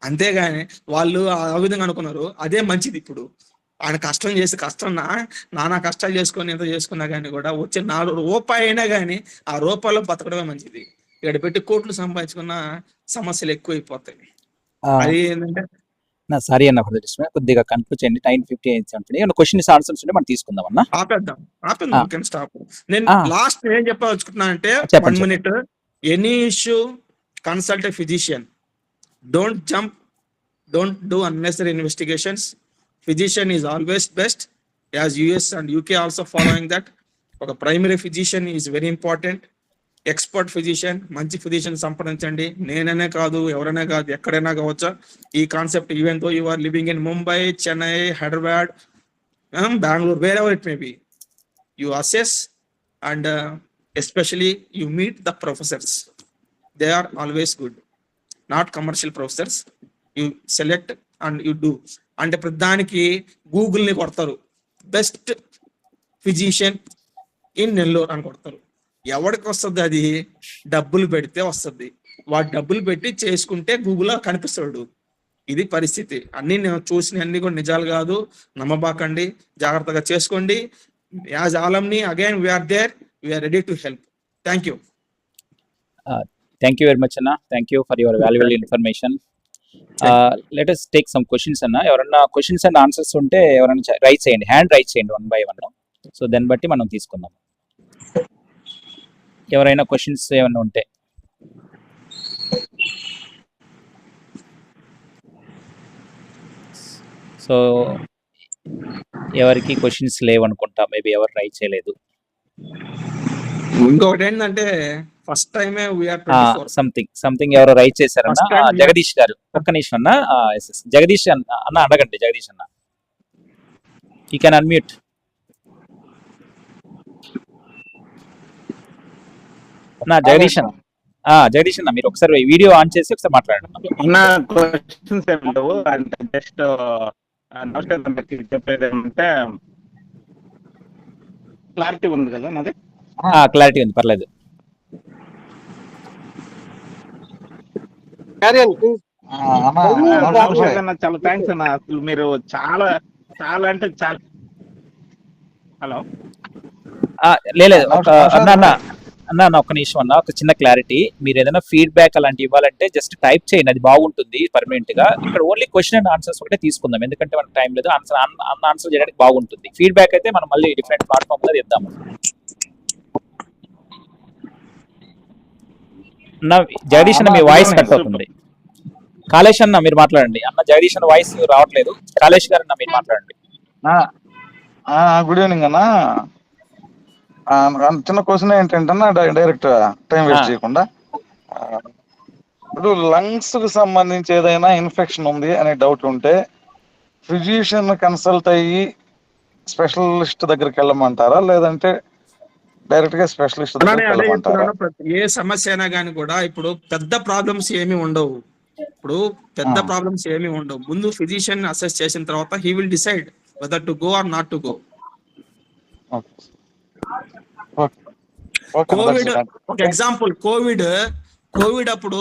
అంతేగాని వాళ్ళు ఆ విధంగా అనుకున్నారు, అదే మంచిది. ఇప్పుడు ఆయన కష్టం చేసి నానా కష్టాలు చేసుకొని ఎంత చేసుకున్నా కానీ కూడా వచ్చే 4 రూపాయి అయినా కానీ ఆ రూపాయలో బతకడమే మంచిది. ఇక్కడ పెట్టి కోట్లు సంపాదించుకున్న సమస్యలు ఎక్కువైపోతాయి. అది ఏంటంటే సారీ అన్న, కొద్దిగా కన్ఫ్యూజ్ చేయండి. 9:50 క్వశ్చన్స్ ఆన్సర్స్ ఉంటే మనం తీసుకుందాం అన్న. ఆపేద్దాం స్టాప్. నేను లాస్ట్ ఏం చెప్పదలుచుకుంటున్నా అంటే 1 minute. Any issue consult a physician. Don't jump, don't do unnecessary investigations. Physician is always best, as US and UK also following that. ఒక primary physician is very important. Expert physician, మంచి physician సంప్రదించండి. నేననే కాదు, ఎవరైనా కాదు, ఎక్కడైనా కావచ్చు ఈ concept. Even though you are living in Mumbai, Chennai, Hyderabad, Bengaluru, wherever it may be, you access and especially you meet the professors. They are always good, not commercial professors. You select and you do. అంటే ప్రతిదానికి గూగుల్ని కొడతారు, best physician in Nellore అని కొడతారు. ఎవరికి వస్తుంది అది? డబ్బులు పెడితే వస్తుంది. వాడు డబ్బులు పెట్టి చేసుకుంటే గూగుల్లో కనిపిస్తాడు. ఇది పరిస్థితి. అన్ని నేను చూసిన అన్ని కూడా నిజాలు కాదు, నమ్మబాకండి, జాగ్రత్తగా చేసుకోండి. As alumni again we are there, we are ready to help. Thank you. Thank you very much అన్న. Thank you for your valuable information. Let us take some questions అన్న. ఎవరన్నా క్వశ్చన్స్ అండ్ ఆన్సర్స్ ఉంటే ఎవరైనా రైట్ చేయండి, హ్యాండ్ రైట్ చేయండి 1 by 1. So దాన్ని బట్టి మనం తీసుకుందాం. ఎవరైనా క్వశ్చన్స్ ఏమైనా ఉంటే. సో ఎవరికి క్వశ్చన్స్ లేవనుకుంటా, మేబీ ఎవరు రైట్ చేయలేదు. ఇంకొకటి ఏంటంటే ఫస్ట్ టైమే సంథింగ్ ఎవరో రైట్ చేశారన్న. జగదీష్ గారు, ఒక్క నిమిషం అన్న. జగదీష్ అన్న అడగండి. జగదీష్ అన్న, యూ కెన్ అన్మ్యూట్. నా జగదీష్ అన్న జగదీష్ అన్న మీరు ఒకసారి వీడియో ఆన్ చేసి ఒకసారి మాట్లాడండి. అన్న క్వశ్చన్స్ ఏమి ఉండవు, అంటే జస్ట్ నమస్కారం చెప్పేది ఏమంటే క్లారిటీ ఉంది కదా నాది? క్లారిటీ ఉంది, పర్లేదు. చాలా థ్యాంక్స్ అన్న, అసలు మీరు చాలా చాలా అంటే చాలా. హలో లేదు అన్న ఒక్క నిమిషం అన్న, ఒక చిన్న క్లారిటీ. మీరు ఏదైనా ఫీడ్బ్యాక్ అలాంటి ఇవ్వాలంటే జస్ట్ టైప్ చేయండి, అది బాగుంటుంది పర్మనెంట్ గా. ఇక్కడ ఓన్లీ క్వశ్చన్ అండ్ ఆన్సర్స్ ఒకటే తీసుకుందాం, ఎందుకంటే మనకు టైం లేదు. ఆన్సర్ చేయడానికి బాగుంటుంది. ఫీడ్బ్యాక్ అయితే మనం మళ్ళీ డిఫరెంట్ ప్లాట్ఫామ్ లో ఇద్దాము. అన్న జగదీష్ అన్న మీ వాయిస్ కట్ అవుతుంది. కాళేష్ అన్న మీరు మాట్లాడండి. అన్న జగదీష్ అన్న వాయిస్ రావట్లేదు. కాళేష్ గారు అన్న మీరు మాట్లాడండి. గుడ్ ఈవినింగ్ అన్న. చిన్న క్వశ్చన్ ఏంటంటే డైరెక్ట్ టైం వేస్ట్ చేయకుండా, ఇప్పుడు లంగ్స్ కు సంబంధించి ఏదైనా ఇన్ఫెక్షన్ ఉంది అనే డౌట్ ఉంటే ఫిజిషియన్ కన్సల్ట్ అయ్యి స్పెషలిస్ట్ దగ్గరికి వెళ్ళమంటారా, లేదంటే డైరెక్ట్ గా స్పెషలిస్ట్ దగ్గరికి వెళ్ళమంటారా? ఏ సమస్య అయినా కానీ కూడా ఇప్పుడు పెద్ద ప్రాబ్లమ్స్ ఏమి ఉండవు. ముందు ఫిజిషియన్ అసెస్ చేసిన తర్వాత he will decide whether to go or not to go. Covid ఒక ఎగ్జాంపుల్, కోవిడ్ అప్పుడు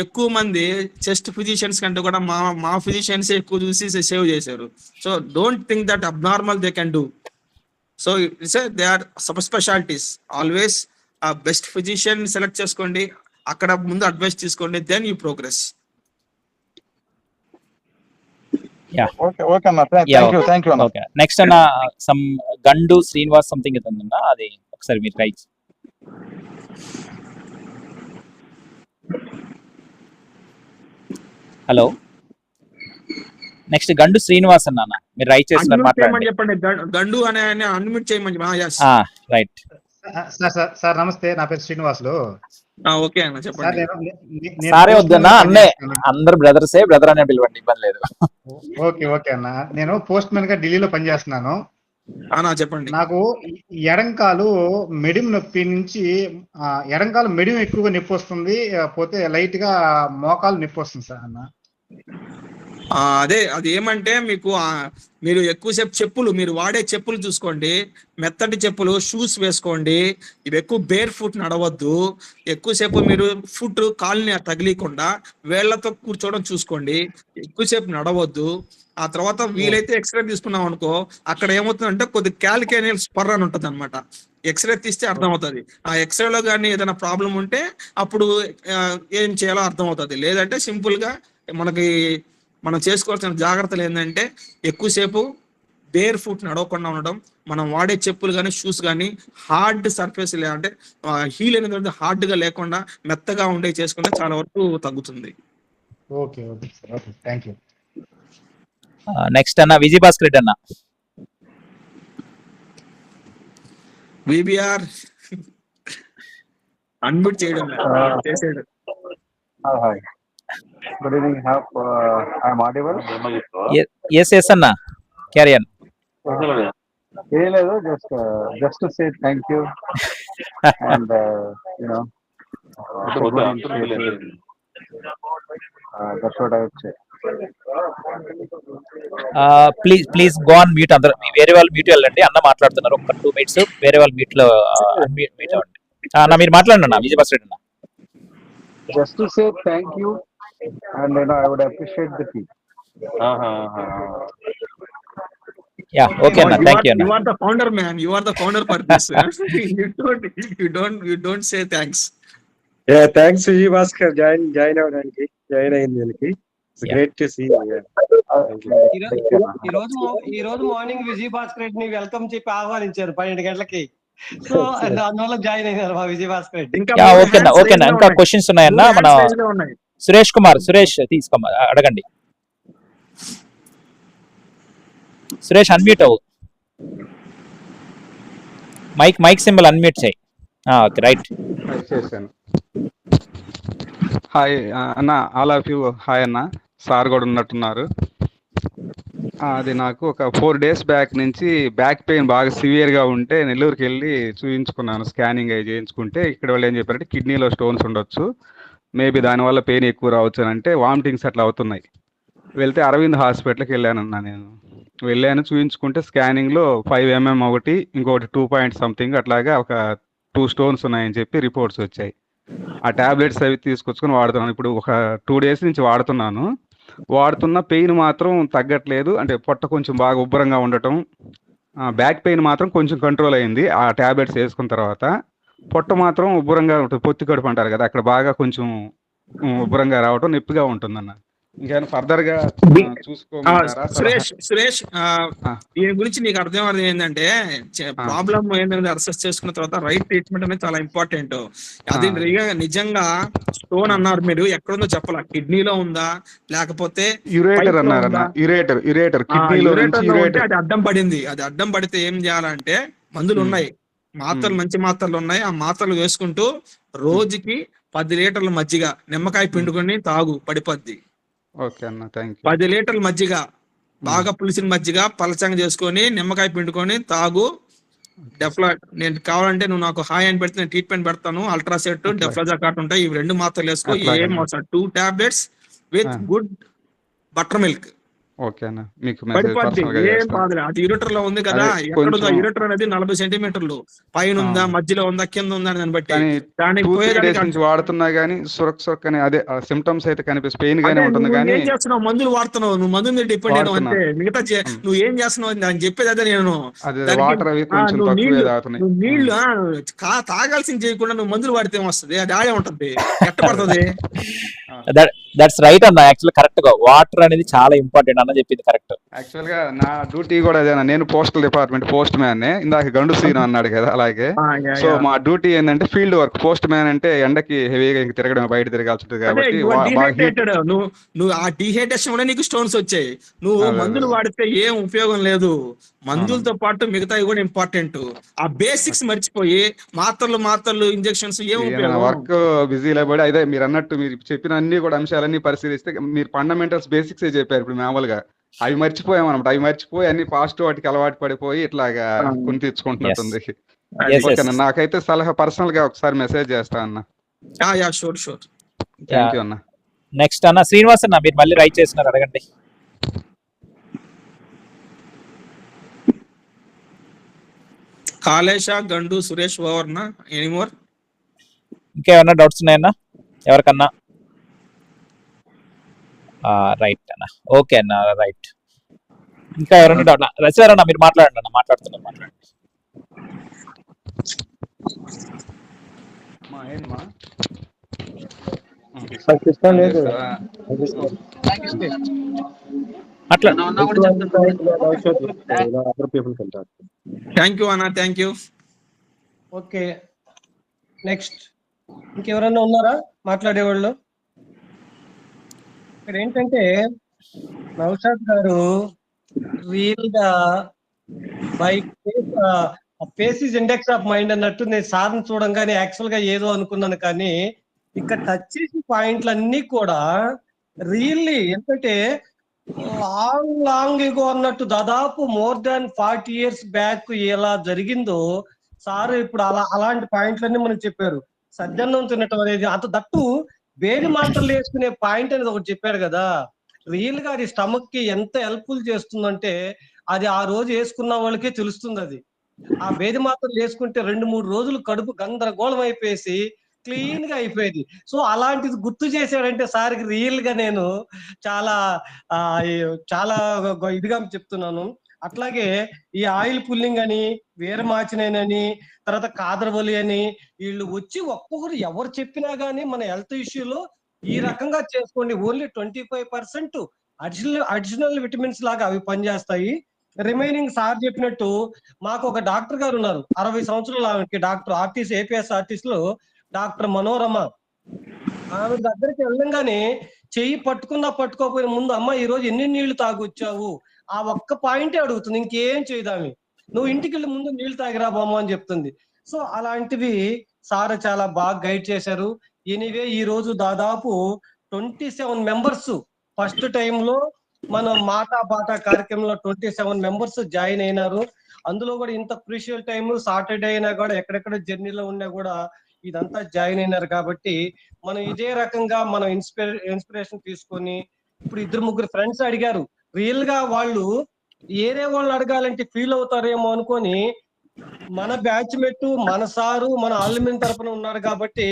ఎక్కువ మంది చెస్ట్ ఫిజిషియన్స్ కంటే కూడా మా ఫిజిషియన్స్ ఎక్కువ చూసి సేవ్ చేశారు. So don't think that abnormal they can do. So it's they are subspecialities. Always ఆ బెస్ట్ ఫిజిషియన్ సెలెక్ట్ చేసుకోండి, అక్కడ ముందు అడ్వైస్ తీసుకోండి, దెన్ యూ ప్రోగ్రెస్. నెక్స్ట్ అన్న సమ్ గండు శ్రీనివాస్ సంథింగ్ ఉందన్నా, అది ఒకసారి మీరు ట్రై. హలో, నెక్స్ట్ గండు శ్రీనివాస్ అన్న మీరు రైట్ చేస్తున్నారు, మాట్లాడండి. చెప్పండి, గండు అనే అన్మ్యూట్ చేయమని. రైట్ సార్ నమస్తే, నా పేరు శ్రీనివాసులు. ఓకే అన్న చెప్పండి. సారే వద్దన్నా, అన్నే అందరు బ్రదర్సే, బ్రదర్ అనే పిలవండి, ఇబ్బంది లేదు. ఓకే అన్న, నేను పోస్ట్ మ్యాన్ గా ఢిల్లీలో పనిచేస్తున్నాను. చెప్పండి. నాకు ఎడంకాలు మెడిం నొప్పి నుంచి ఎడంకాలు మెడిం ఎక్కువగా నొప్పి వస్తుంది, పోతే లైట్ గా మోకాలు నొప్పి వస్తుంది సార్ అన్న. అది ఏమంటే మీరు ఎక్కువసేపు చెప్పులు, మీరు వాడే చెప్పులు చూసుకోండి, మెత్తటి చెప్పులు షూస్ వేసుకోండి. ఇవి ఎక్కువ బేర్ ఫుట్ నడవద్దు. ఎక్కువసేపు మీరు ఫుట్ కాలుని తగిలికుండా వేళ్లతో కూర్చోవడం చూసుకోండి. ఎక్కువసేపు నడవద్దు. ఆ తర్వాత వీలైతే ఎక్స్రే తీసుకున్నాం అనుకో, అక్కడ ఏమవుతుందంటే కొద్ది క్యాలికేనియల్ స్పర్ అని ఉంటుంది అనమాట. ఎక్స్రే తీస్తే అర్థమవుతుంది. ఆ ఎక్స్రేలో కానీ ఏదైనా ప్రాబ్లం ఉంటే అప్పుడు ఏం చేయాలో అర్థమవుతుంది. లేదంటే సింపుల్ గా మనం చేసుకోవాల్సిన జాగ్రత్తలు ఏంటంటే ఎక్కువసేపు బేర్ ఫుట్ నడవకుండా ఉండడం, మనం వాడే చెప్పులు కానీ షూస్ కానీ హార్డ్ సర్ఫేస్ అంటే హీల్ అనేది హార్డ్ గా లేకుండా మెత్తగా ఉండే చేసుకుంటే చాలా వరకు తగ్గుతుంది. Okay thank you. నెక్స్ట్ అన్న విజయ్ భాస్కర్ రెడ్డి అన్న. విబిఆర్ అన్మ్యూట్ చేయడం చేసాడు. Good evening. I am audible? Yes అన్న, carry on. Just to say thank you and that's what I would say. Please go on mute. అందరూ వేరే వాళ్ళు మ్యూట్ వెళ్ళండి. అన్న మాట్లాడుతున్నారు, ఒక 2 minutes వేరే వాళ్ళు మ్యూట్ లో మ్యూట్ అవ్వండి. అన్న మీరు మాట్లాడండి అన్న, విజయ్ భాస్కర్ రెడ్డి అన్న. Just to say thank you and I would appreciate the team. Yeah, okay anna, thank you anna. You are the founder man, you are the founder for this. you don't say thanks. Yeah, thanks Vijay Bhaskar join avdaniki join ayindiki. It's great to see you. ఈ రోజు morning Vijay Bhaskar రెడ్డిని welcome చెప్పి ఆహ్వానించారు 12 గంటలకి. So అందువల్ల join అయినారు మా Vijay Bhaskar Reddy. Okay అన్న, ఇంకా క్వశ్చన్స్ ఉన్నాయన్నా? మన సురేష్ తీసుకోమా అడగండి. సురేష్ అన్మ్యూట్ అవ్వు, మైక్ సింబల్ అన్మ్యూట్ చేయి. Okay right. హాయ్ అన్న, ఆల్ ఆఫ్ యూ హాయ్ అన్న. సార్ కూడా ఉన్నట్టున్నారు. అది నాకు ఒక 4 డేస్ బ్యాక్ నుంచి బ్యాక్ పెయిన్ బాగా సివియర్గా ఉంటే నెల్లూరుకి వెళ్ళి చూయించుకున్నాను, స్కానింగ్ అవి చేయించుకుంటే ఇక్కడ వాళ్ళు ఏం చెప్పారంటే కిడ్నీలో స్టోన్స్ ఉండొచ్చు, మేబీ దానివల్ల పెయిన్ ఎక్కువ రావచ్చు అని అంటే వామిటింగ్స్ అట్లా అవుతున్నాయి. వెళ్తే అరవింద్ హాస్పిటల్కి వెళ్ళానన్నా నేను. వెళ్ళాను చూయించుకుంటే స్కానింగ్లో 5 mm ఒకటి, ఇంకొకటి 2 పాయింట్ సంథింగ్ అట్లాగా ఒక 2 స్టోన్స్ ఉన్నాయని చెప్పి రిపోర్ట్స్ వచ్చాయి. ఆ టాబ్లెట్స్ అవి తీసుకొచ్చుకొని వాడుతున్నాను. ఇప్పుడు ఒక 2 డేస్ నుంచి వాడుతున్నాను. వాడుతున్న పెయిన్ మాత్రం తగ్గట్లేదు. అంటే పొట్ట కొంచెం బాగా ఉబ్బరంగా ఉండటం, బ్యాక్ పెయిన్ మాత్రం కొంచెం కంట్రోల్ అయింది ఆ టాబ్లెట్స్ వేసుకున్న తర్వాత. పొట్ట మాత్రం ఉబ్బరంగా ఉంటుంది, పొత్తి కడుపు అంటారు కదా, అక్కడ బాగా కొంచెం ఉబ్బరంగా రావటం, నొప్పిగా ఉంటుందన్న. ఇంకేమైనా ఫర్దర్గా చూసుకోమంటారా సలహా? సురేష్ దీని గురించి నీకు అర్థం ఏంటంటే ప్రాబ్లం ఏంటంటే అసెస్ చేసుకున్న తర్వాత రైట్ ట్రీట్మెంట్ అనేది చాలా ఇంపార్టెంట్. అది నిజంగా స్టోన్ అన్నారు మీరు, ఎక్కడుందో చెప్పాల, కిడ్నీలో ఉందా లేకపోతే యురేటర్ అన్నారన్న, యురేటర్ కిడ్నీలో నుంచి యురేటర్. అది అడ్డం పడింది. అది అడ్డం పడితే ఏం చేయాలంటే మందులు ఉన్నాయి, మాత్రలు, మంచి మాత్రలు ఉన్నాయి. ఆ మాత్రలు వేసుకుంటూ రోజుకి 10 లీటర్ల మజ్జిగ నిమ్మకాయ పిండుకొని తాగు, పడిపోద్ది. ఓకే అన్న, థ్యాంక్ యూ. 10 లీటర్ల మజ్జిగ, బాగా పులిసిన మజ్జిగ పలచంగా చేసుకొని నిమ్మకాయ పిండుకొని తాగు. నేను కావాలంటే నువ్వు నాకు హాయ్ అని పెడితే నేను ట్రీట్మెంట్ పెడతాను. అల్ట్రాసెట్, డెఫ్లజాకాట్ ఉంటాయి, ఇవి 2 మాత్రలు వేసుకో. ఏం 2 tablets with good butter milk. Okay అన్న, మీకు పడిపోద్ది, ఏం బాధలే. అది యురేటర్ లో ఉంది కదా, ఎక్కడ యురేటర్ అనేది 40 సెంటీమీటర్లు పైన ఉందా, మధ్యలో ఉందా, కింద ఉందా అని దాన్ని బట్టి. దానికి వాడుతున్నా గానీ సురక్ అని అదే సిమ్టమ్స్ అయితే కనిపిస్తుంది, పెయిన్ గానే ఉంటుంది. కానీ ఏం చేస్తున్నావు, మందులు వాడుతున్నావు, నువ్వు మందు మీద డిపెండ్ అయినా అంతే. మిగతా నువ్వు ఏం చేస్తున్నావు అని చెప్పేది అదే. నేను వాటర్ అవి కొంచెం తక్కువే తాగుతున్నాయి. నువ్వు నీళ్లు తాగాల్సింది చేయకుండా నువ్వు మందులు వాడితే ఏమొస్తుంది, అది ఆడే ఉంటది, ఎట్ట పడుతుంది. దట్స్ రైట్ అన్న. యాక్చువల్ కరెక్ట్ గా వాటర్ అనేది చాలా ఇంపార్టెంట్ అన్న చెప్పింది కరెక్ట్. యాక్చువల్ గా నా డ్యూటీ కూడా అదేనా, నేను పోస్టల్ డిపార్ట్మెంట్ పోస్ట్ మ్యాన్. ఇందాక గండు సీన్ అన్నాడు కదా, అలాగే. సో మా డ్యూటీ ఏంటంటే ఫీల్డ్ వర్క్. పోస్ట్ మ్యాన్ అంటే ఎండకి హెవీగా ఇంక తిరగడం, బయట తిరగాల్సి ఉంటుంది కాబట్టి. నువ్వు ఆ డిహైడ్రేషన్ వల్ల నీకు స్టోన్స్ వచ్చాయి. నువ్వు మందులు వాడితే ఏం ఉపయోగం లేదు. మందులతో పాటు మిగతావి కూడా ఇంపార్టెంట్. ఆ బేసిక్స్ మర్చిపోయి మాత్రలు ఇంజెక్షన్స్ ఏం ఉపయోగం. వర్క్ బిజీలో పడి అదే మీరు అన్నట్టు మీరు చెప్పిన అన్ని కూడా అంశాలన్నీ పరిశీలిస్తే మీరు ఫండమెంటల్స్ బేసిక్స్ చెప్పారు. ఇప్పుడు మామూలుగా అవి మర్చిపోయాం అనమాట. అవి మర్చిపోయి అన్ని పాజిటివ్ వాటికి అలవాటు పడిపోయి ఇట్లాగా కొని తెచ్చుకుంటున్నట్టుంది. ఓకేనా, నాకైతే సలహా పర్సనల్ గా ఒకసారి మెసేజ్ చేస్తా అన్న. షూర్. థ్యాంక్ యూ అన్న. నెక్స్ట్ అన్న శ్రీనివాస్ అన్న, మీరు మళ్ళీ రైట్ చేస్తున్నారు, అడగండి. కాళేశ, గండు, సురేష్ ఓవర్నా, ఎనీమోర్? ఇంకేమన్నా డౌట్స్ ఉన్నాయన్నా ఎవరికన్నా? రైట్ అన్న, ఓకే అన్న, రైట్. ఇంకా ఎవరైనా డౌట్? రసివారు అన్న మీరు మాట్లాడండి అన్న, మాట్లాడండి. అట్లా థ్యాంక్ యూ అన్న, థ్యాంక్ యూ. ఓకే, నెక్స్ట్ ఇంకెవరన్నా ఉన్నారా మాట్లాడేవాళ్ళు? ఇక్కడ ఏంటంటే నౌషాద్ గారు రియల్ గా బై ఫేసిస్ ఇండెక్స్ ఆఫ్ మైండ్ అన్నట్టు నేను సార్ని చూడంగానే యాక్చువల్ గా ఏదో అనుకున్నాను, కానీ ఇక్కడ టచ్ చేసిన పాయింట్లు అన్ని కూడా రియల్లీ ఏంటంటే లాంగ్ ఎగో అన్నట్టు దాదాపు మోర్ దాన్ 40 years బ్యాక్ ఎలా జరిగిందో సార్ ఇప్పుడు అలాంటి పాయింట్లన్నీ మనకు చెప్పారు. సద్దన్నం తినటం అనేది అంత దట్టు వేడి మాత్రలు వేసుకునే పాయింట్ అనేది ఒకటి చెప్పారు కదా. రియల్ గా అది స్టమక్ కి ఎంత హెల్ప్ఫుల్ చేస్తుందంటే అది ఆ రోజు వేసుకున్న వాళ్ళకే తెలుస్తుంది. అది ఆ వేడి మాత్రలు వేసుకుంటే 2-3 రోజులు కడుపు గందరగోళం అయిపోయేసి క్లీన్ గా అయిపోయేది. సో అలాంటిది గుర్తు చేశాడంటే సార్కి రియల్ గా నేను చాలా చాలా ఇదిగా చెప్తున్నాను. అట్లాగే ఈ ఆయిల్ పుల్లింగ్ అని, వీరమాచినని, తర్వాత కాదరవలి అని వీళ్ళు వచ్చి ఒక్కొక్కరు ఎవరు చెప్పినా గానీ మన హెల్త్ ఇష్యూలో ఈ రకంగా చేసుకోండి. ఓన్లీ 25% అడిషనల్ విటమిన్స్ లాగా అవి పనిచేస్తాయి. రిమైనింగ్ సార్ చెప్పినట్టు మాకు ఒక డాక్టర్ గారు ఉన్నారు, 60 సంవత్సరాల డాక్టర్, ఆర్టీసీ ఏపీఎస్ ఆర్టీసీ లో డాక్టర్ మనోరమ. ఆమె దగ్గరికి వెళ్ళంగానే చెయ్యి పట్టుకోకపోయిన ముందు అమ్మ ఈ రోజు ఎన్ని నీళ్లు తాగొచ్చావు, ఆ ఒక్క పాయింటే అడుగుతుంది, ఇంకేం చేయదామి. నువ్వు ఇంటికి వెళ్ళి ముందు నీళ్లు తాగిరా బామ్మ అని చెప్తుంది. సో అలాంటివి సార్ చాలా బాగా గైడ్ చేశారు. ఎనీవే ఈ రోజు దాదాపు 27 members ఫస్ట్ టైంలో మనం మాటా బాటా కార్యక్రమంలో 27 మెంబర్స్ జాయిన్ అయినారు. అందులో కూడా ఇంత క్రూషియల్ టైం సాటర్డే అయినా కూడా ఎక్కడెక్కడ జర్నీలో ఉన్నా కూడా ఇదంతా జాయిన్ అయినారు కాబట్టి మనం ఇదే రకంగా మనం ఇన్స్పిరేషన్ తీసుకొని ఇప్పుడు 2-3 ఫ్రెండ్స్ అడిగారు. రియల్ గా వాళ్ళు ఏరే వాళ్ళు అడగాలంటే ఫీల్ అవుతారేమో అనుకొని మన బ్యాచ్ మెట్ మన సారు మన ఆల్మిన్ తరపున ఉన్నాడు కాబట్టి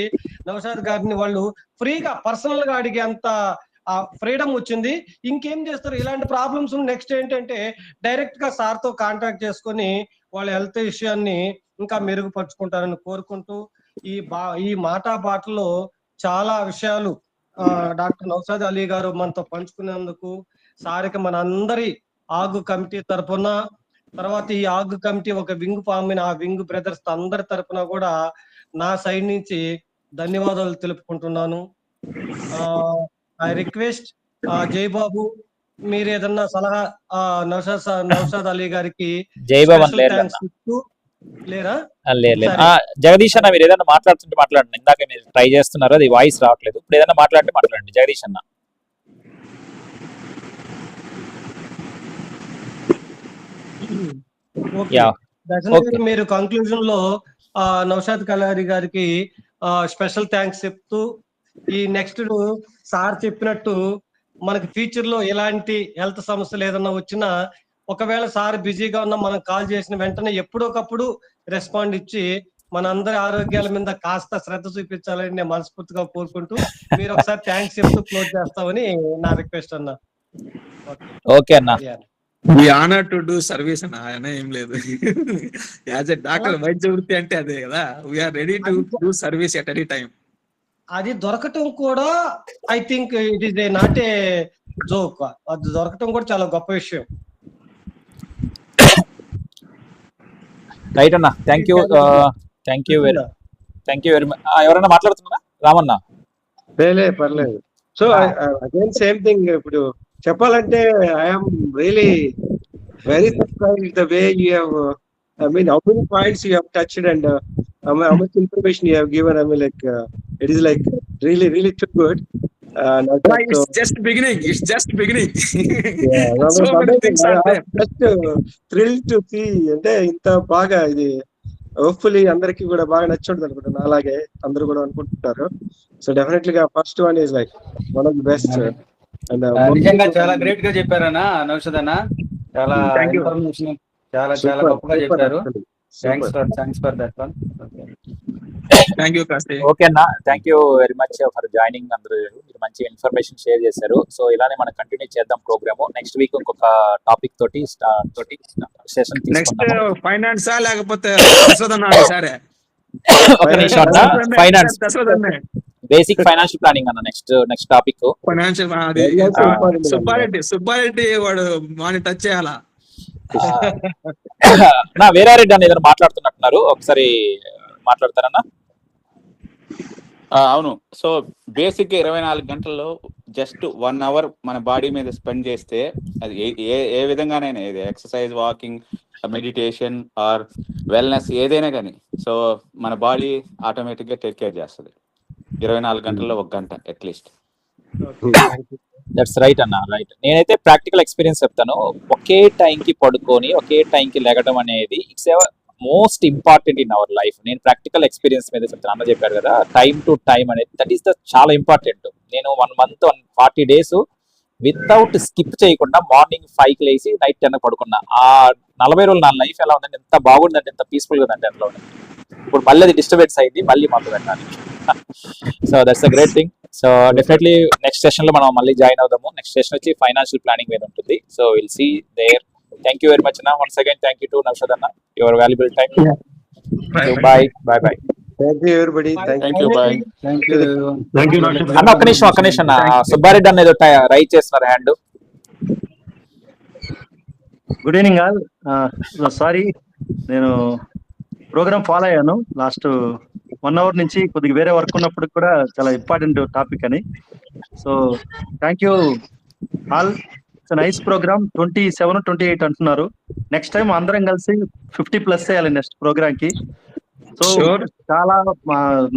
నౌషాద్ గారిని వాళ్ళు ఫ్రీగా పర్సనల్ గా అడిగేంత ఫ్రీడమ్ వచ్చింది. ఇంకేం చేస్తారు ఇలాంటి ప్రాబ్లమ్స్ నెక్స్ట్ ఏంటంటే డైరెక్ట్ గా సార్ తో కాంటాక్ట్ చేసుకొని వాళ్ళ హెల్త్ విషయాన్ని ఇంకా మెరుగుపరుచుకుంటారని కోరుకుంటూ ఈ మాటా బాటలో చాలా విషయాలు డాక్టర్ నౌషాద్ అలీ గారు మనతో పంచుకునేందుకు సార్కి మన అందరి ఆగు కమిటీ తరపున, తర్వాత ఈ ఆగు కమిటీ ఒక వింగ్ ఫామ్ ఆ వింగ్ బ్రదర్స్ అందరి తరపున కూడా నా సైడ్ నుంచి ధన్యవాదాలు తెలుపుకుంటున్నాను. ఐ రిక్వెస్ట్ జయబాబు మీరు ఏదన్నా సలహా నౌషాద్ అలీ గారికి థ్యాంక్స్ లేరా? లేదు. జగదీష్ అన్న మీరు ఏదైనా మాట్లాడుతుంటే మాట్లాడండి. ఇందాక మీరు ట్రై చేస్తున్నారు, అది వాయిస్ రావట్లేదు. ఇప్పుడు ఏదైనా మాట్లాడండి జగదీష్ అన్న. మీరు కంక్లూజన్ లో నౌషాద్ కలారి గారికి స్పెషల్ థ్యాంక్స్ చెప్తూ ఈ నెక్స్ట్ సార్ చెప్పినట్టు మనకి ఫ్యూచర్ లో ఎలాంటి హెల్త్ సమస్యలు ఏదన్నా వచ్చినా ఒకవేళ సార్ బిజీగా ఉన్నా మనం కాల్ చేసిన వెంటనే ఎప్పుడొకప్పుడు రెస్పాండ్ ఇచ్చి మనందరి ఆరోగ్యాల మీద కాస్త శ్రద్ధ చూపించాలని నేను మనస్ఫూర్తిగా కోరుకుంటూ మీరు ఒకసారి థ్యాంక్స్ చెప్తూ క్లోజ్ చేస్తామని నా రిక్వెస్ట్ అన్న. ఓకే అన్న. We honour to do service అన్న, ఆయన ఏం లేదు. యాజ్ ఎ డాక్టర్ వైద్య వృత్తి అంటే అదే కదా, we are ready to do service at any time. అది దొరకటం కూడా I think it is a not a joke. అది దొరకటం కూడా చాలా గొప్ప విషయం. రైట్ అన్న, థ్యాంక్ యూ వెరీ మచ్. ఎవరైనా మాట్లాడుతున్నారా? రామన్న. పర్లేదు. So again same thing. ఇప్పుడు చెప్పాలంటే I'm really very surprised the way you have, I mean, how many points you have touched and how much information you have given. I mean, like it is like really too good. It's just beginning. Yeah, so many things are there. Just thrilled to see. అంటే ఇంత బాగా ఇది hopefully అందరికి కూడా బాగా నచ్చుంటుంది అనుకుంటున్నాను. అలాగే అందరూ కూడా అనుకుంటుంటారు. సో డెఫినెట్లీ గా first one is like one of the best. నిజంగా చాలా గ్రేట్ గా చెప్పారన్నా నౌషాద్ అన్న. చాలా ఇన్ఫర్మేషన్ చాలా గొప్పగా చెప్పారు. Thanks for that one. Okay అన్న, thank you very much for joining. అందరూ మీరు మంచి ఇన్ఫర్మేషన్ షేర్ చేశారు. సో ఇలానే మనం కంటిన్యూ చేద్దాం ప్రోగ్రామ్. నెక్స్ట్ వీక్ ఇంకొక టాపిక్ తోటి సెషన్ తీసుకుందాం. ఫైనాన్సా లేకపోతే ఒక నిమిషం అన్న. ఫైనాన్స్, బేసిక్ ఫైనాన్షియల్ ప్లానింగ్ అన్న నెక్స్ట్ టాపిక్. ఫైనాన్షియల్ సుబ్బారెడ్డి వాడు వాడిని టచ్ చేయాలా? వేరే రెడ్డి అని ఏదైనా మాట్లాడుతున్నట్టున్నారు, ఒకసారి మాట్లాడతారన్నా? అవును. సో బేసిక్ 24 గంటల్లో జస్ట్ 1 అవర్ మన బాడీ మీద స్పెండ్ చేస్తే అది ఏ విధంగానైనా, ఇది exercise, walking, meditation are wellness ఏదైనా కానీ, సో మన బాడీ ఆటోమేటిక్ గా టేక్ కేర్ చేస్తుంది. 24 గంటల్లో 1 గంట అట్లీస్ట్. దట్స్ రైట్ అన్న, రైట్. నేనైతే ప్రాక్టికల్ ఎక్స్పీరియన్స్ చెప్తాను. ఒకే టైంకి పడుకొని ఒకే టైంకి లెగడం అనేది it's most important in our life. నేను ప్రాక్టికల్ ఎక్స్పీరియన్స్ మీద చెప్తాను. అన్న చెప్పారు కదా, టైమ్ టు టైం అనేది, దట్ ఈస్ ద చాలా ఇంపార్టెంట్. నేను 1 month 40 days వితౌట్ స్కిప్ చేయకుండా మార్నింగ్ 5కి లేచి నైట్ 10 పడుకున్నా. ఆ 40 రోజులు నా లైఫ్ ఎలా ఉందంటే ఎంత బాగుందంటే, ఎంత పీస్ఫుల్ గా ఉందంటే అట్లా ఉంది. ఇప్పుడు మళ్ళీ అది డిస్టర్బెన్స్ అయింది, మళ్ళీ మొదలు పెట్టాలి. So that's a great thing. So definitely next session లో మనం మళ్ళీ జాయిన్ అవుదాము. నెక్స్ట్ సెషన్ వచ్చి ఫైనాన్షియల్ ప్లానింగ్ మీద ఉంటుంది. So will see there. Thank you very much Anna. Once again, thank you to Navshad Anna. Your valuable time. Bye. Thank you everybody. Thank you. Bye. Thank you. Anna, ఒక్క నిమిషం అన్న. సుబ్బారెడ్డి అన్న ఏదో write చేస్తున్నారు hand. Good evening all. Sorry, నేను programme follow అయ్యాను last 1 hour నుంచి. కొద్దిగా వేరే వర్క్ ఉన్నప్పుడు కూడా చాలా ఇంపార్టెంట్ టాపిక్ అని. So thank you all. It's nice programme. 27, 28 అంటున్నారు. నెక్స్ట్ టైం అందరం కలిసి 50+ చేయాలి నెక్స్ట్ ప్రోగ్రామ్ కి. సో చాలా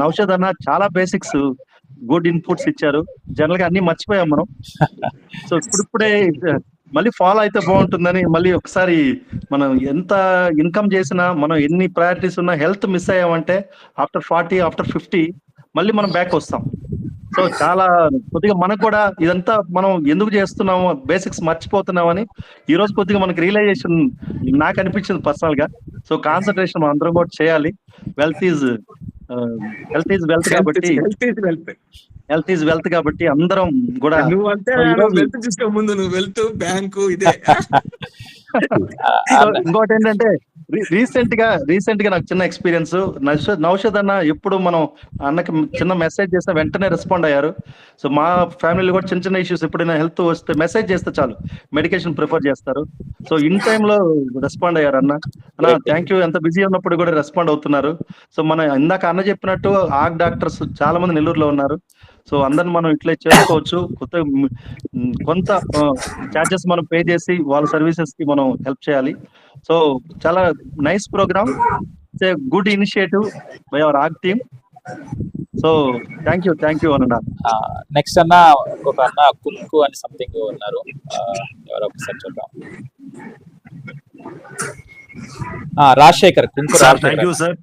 నౌషాద్ అన్న చాలా బేసిక్స్ గుడ్ ఇన్పుట్స్ ఇచ్చారు. జనరల్ గా అన్ని మర్చిపోయాం మనం. సో ఇప్పుడిప్పుడే మళ్ళీ ఫాలో అయితే బాగుంటుందని మళ్ళీ ఒకసారి మనం ఎంత ఇన్కమ్ చేసినా, మనం ఎన్ని ప్రయారిటీస్ ఉన్నా హెల్త్ మిస్ అయ్యామంటే ఆఫ్టర్ 40 ఆఫ్టర్ 50 మళ్ళీ మనం బ్యాక్ వస్తాం. సో చాలా కొద్దిగా మనకు కూడా ఇదంతా మనం ఎందుకు చేస్తున్నాము, బేసిక్స్ మర్చిపోతున్నామని ఈ రోజు కొద్దిగా మనకి రియలైజేషన్ నాకు అనిపించింది పర్సనల్ గా. సో కాన్సన్ట్రేషన్ మనం అందరం కూడా చేయాలి. హెల్త్ ఈజ్ వెల్త్ కాబట్టి హెల్త్ ఈజ్ వెల్త్ కాబట్టి అందరం కూడా నువ్వు అంటే వెల్త్ చూసే ముందు నువ్వు వెల్త్ బ్యాంకు ఇదే. ఇంకోటి ఏంటంటే రీసెంట్ గా నాకు చిన్న ఎక్స్పీరియన్స్. నౌషద్ అన్న ఎప్పుడు మనం అన్నకి చిన్న మెసేజ్ చేస్తే వెంటనే రెస్పాండ్ అయ్యారు. సో మా ఫ్యామిలీలో కూడా చిన్న చిన్న ఇష్యూస్ ఎప్పుడైనా హెల్త్ వస్తే మెసేజ్ చేస్తే చాలు మెడికేషన్ ప్రిఫర్ చేస్తారు. సో ఇన్ టైమ్ లో రెస్పాండ్ అయ్యారు అన్న. Thank you. ఎంత బిజీ ఉన్నప్పుడు కూడా రెస్పాండ్ అవుతున్నారు. సో మనం ఇందాక అన్న చెప్పినట్టు ఆర్గ్ డాక్టర్స్ చాలా మంది నెల్లూరులో ఉన్నారు. సో అందరిని మనం ఇట్లా చేసుకోవచ్చు. కొంత చార్జెస్ మనం పే చేసి వాళ్ళ సర్వీసెస్ కి మనం హెల్ప్ చేయాలి. సో చాలా nice programme, good initiative by our org team. So thank you అన్న. నెక్స్ట్ అన్న ఒక అన్న కుంకు అని సంథింగ్ ఉన్నారు, ఎవరో ఒకసారి చూద్దాం. రాజశేఖర్ కుంకు. Thank you sir.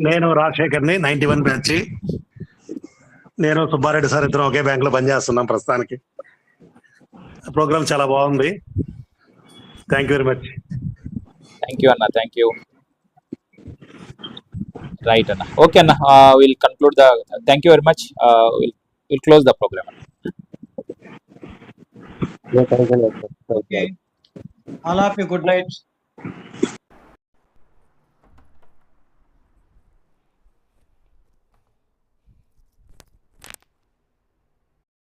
నేను రాజశేఖర్ని, 91 బ్యాచ్. నేను సుబ్బారెడ్డి సార్ ఇద్దరం ఒకే బ్యాంక్ లో పనిచేస్తున్నాం ప్రస్తుతానికి. ప్రోగ్రామ్ చాలా బాగుంది. Thank you very much. Thank you అన్న, థ్యాంక్ యూ. రైట్ అన్న, ఓకే అన్న, will conclude the. Thank you very much. Will close the programme. All of you, good night.